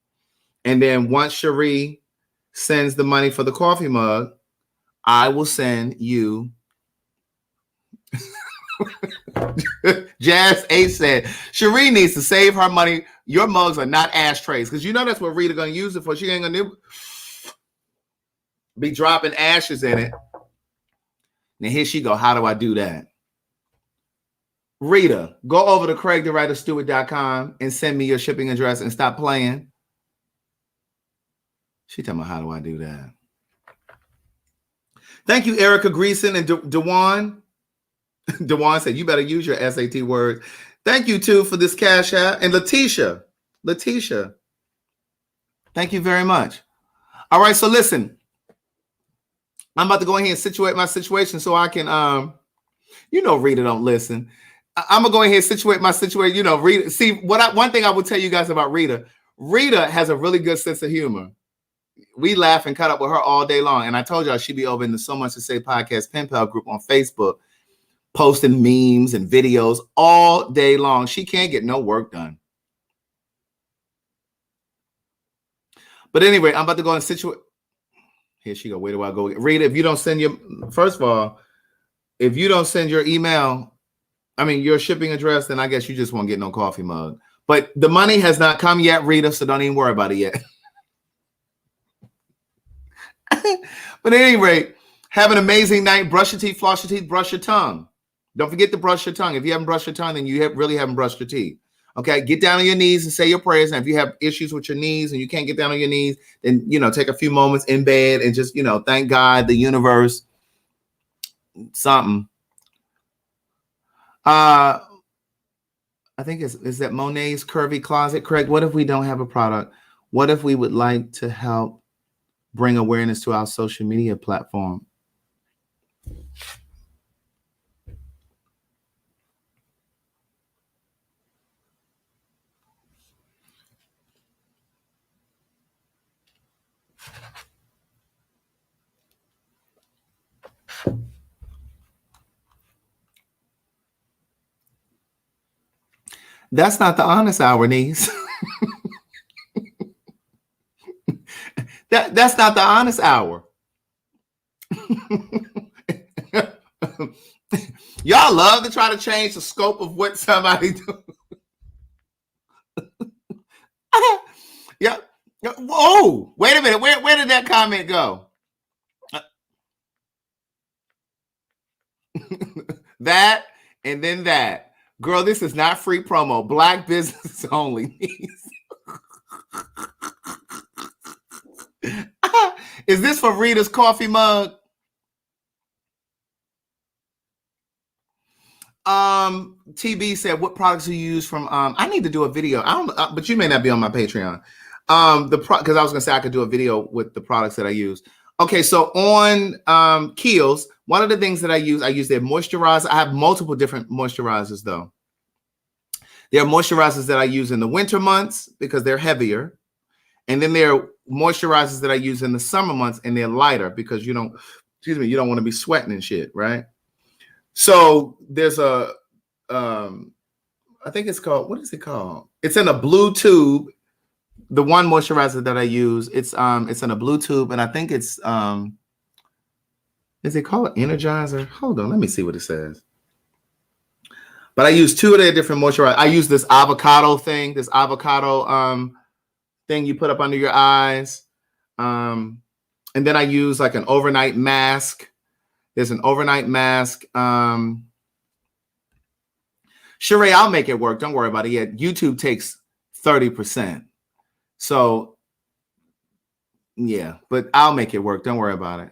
And then once Cherie sends the money for the coffee mug, I will send you. Jazz A said, Cherie needs to save her money. Your mugs are not ashtrays. Because you know that's what Rita going to use it for. She ain't going to be dropping ashes in it. Now here she go. How do I do that? Rita, go over to craigthewriterstewart.com and send me your shipping address and stop playing. She talking about how do I do that? Thank you, Erica Greason and Dewan. Dewan said, you better use your SAT words. Thank you, too, for this cash out. And Letitia, thank you very much. All right, so listen. I'm about to go ahead and situate my situation so I can, Rita don't listen. I'm going to go ahead and situate my situation. Rita, see, one thing I will tell you guys about Rita. Rita has a really good sense of humor. We laugh and cut up with her all day long. And I told y'all she'd be over in the So Much to Say podcast pen pal group on Facebook, posting memes and videos all day long. She can't get no work done. But anyway, I'm about to go and situate. Here she go. Where do I go? Rita, if you don't send first of all, if you don't send your email, your shipping address, then I guess you just won't get no coffee mug. But the money has not come yet, Rita, so don't even worry about it yet. But at any rate, have an amazing night. Brush your teeth, floss your teeth, brush your tongue. Don't forget to brush your tongue. If you haven't brushed your tongue, then you really haven't brushed your teeth. Okay, get down on your knees and say your prayers. And if you have issues with your knees and you can't get down on your knees, then, take a few moments in bed and just, thank God, the universe, something. I think is that Monet's Curvy Closet. Craig, what if we don't have a product? What if we would like to help bring awareness to our social media platform? That's not the honest hour, niece. That's not the honest hour. Y'all love to try to change the scope of what somebody do. Yeah. Oh, wait a minute. Where did that comment go? That and then that. Girl, this is not free promo. Black business only. Is this for Rita's coffee mug? TB said, what products do you use from I need to do a video. I don't but you may not be on my Patreon. Because I was gonna say I could do a video with the products that I use. Okay, so on Kiehl's, one of the things that I use their moisturizer. I have multiple different moisturizers though. There are moisturizers that I use in the winter months because they're heavier. And then there are moisturizers that I use in the summer months and they're lighter because you don't want to be sweating and shit, right? So there's I think it's called, what is it called? It's in a blue tube. The one moisturizer that I use, it's in a blue tube, and I think it's is it called Energizer? Hold on, let me see what it says. But I use 2 of their different moisturizers. I use this avocado thing, thing you put up under your eyes. And then I use like an overnight mask. There's an overnight mask. Sheree, I'll make it work. Don't worry about it yet. YouTube takes 30%. So yeah, but I'll make it work. Don't worry about it.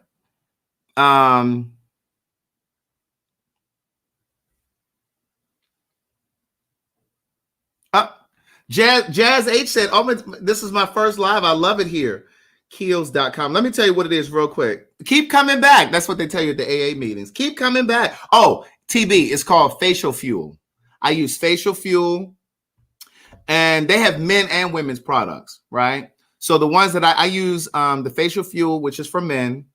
Jazz H said, "Oh, this is my first live. I love it here. Keels.com. Let me tell you what it is real quick. Keep coming back. That's what they tell you at the AA meetings. Keep coming back. Oh, TB, it's called Facial Fuel. I use Facial Fuel, and they have men and women's products, right? So the ones that I use, the Facial Fuel, which is for men,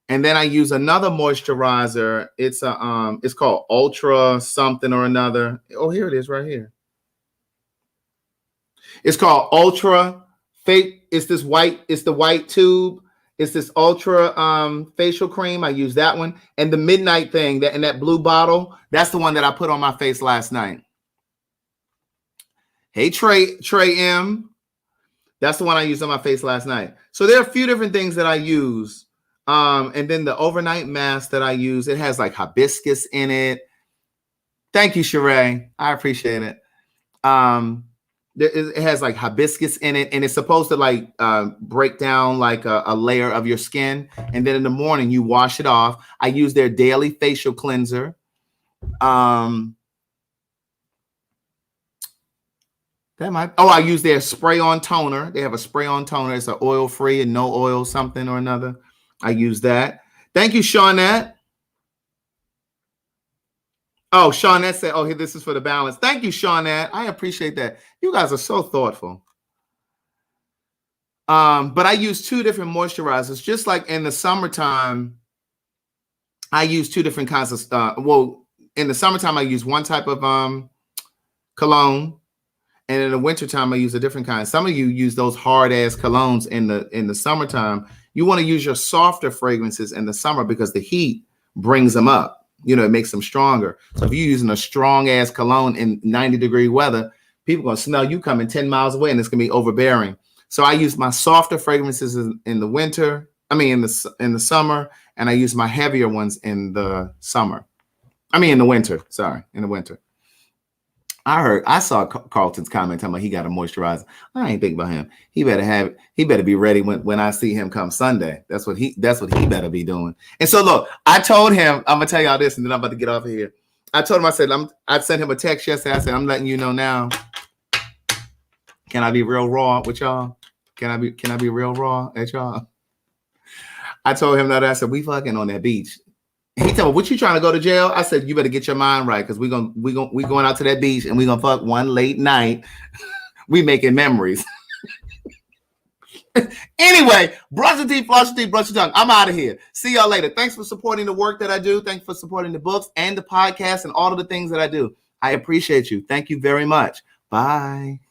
and then I use another moisturizer. It's called Ultra something or another. Oh, here it is right here. It's called Ultra Fake. It's the white tube. It's this Ultra facial cream. I use that one. And the midnight thing that in that blue bottle, that's the one that I put on my face last night. Hey, Trey M. That's the one I used on my face last night. So there are a few different things that I use. And then the overnight mask that I use, it has like hibiscus in it. Thank you, Sheree. I appreciate it. It has like hibiscus in it, and it's supposed to like break down like a layer of your skin. And then in the morning, you wash it off. I use their daily facial cleanser. I use their spray-on toner. They have a spray-on toner. It's an oil-free and no oil something or another. I use that. Thank you, Shawnette. Oh, Shawnette said, "Oh, this is for the balance." Thank you, Shawnette. I appreciate that. You guys are so thoughtful. But I use 2 different moisturizers. Just like in the summertime, I use 2 different kinds of in the summertime, I use one type of cologne. And in the wintertime, I use a different kind. Some of you use those hard-ass colognes in the summertime. You want to use your softer fragrances in the summer because the heat brings them up. You know, it makes them stronger. So if you're using a strong-ass cologne in 90-degree weather, people are going to smell you coming 10 miles away, and it's going to be overbearing. So I use my softer fragrances in the winter. In the summer, and I use my heavier ones in the summer. In the winter. Sorry, in the winter. I saw Carlton's comment talking about he got a moisturizer. I ain't thinking about him. He better be ready when I see him come Sunday. That's what he better be doing. And so look, I told him, I'm gonna tell y'all this, and then I'm about to get off of here. I told him, I sent him a text yesterday. I said, I'm letting you know now. Can I be real raw with y'all? Can I be real raw at y'all? I told him that. I said, we fucking on that beach. He told me, "What you trying to go to jail?" I said, "You better get your mind right, because we going out to that beach and we gonna fuck one late night. We making memories." Anyway, brush your teeth, floss your teeth, brush your tongue. I'm out of here. See y'all later. Thanks for supporting the work that I do. Thanks for supporting the books and the podcast and all of the things that I do. I appreciate you. Thank you very much. Bye.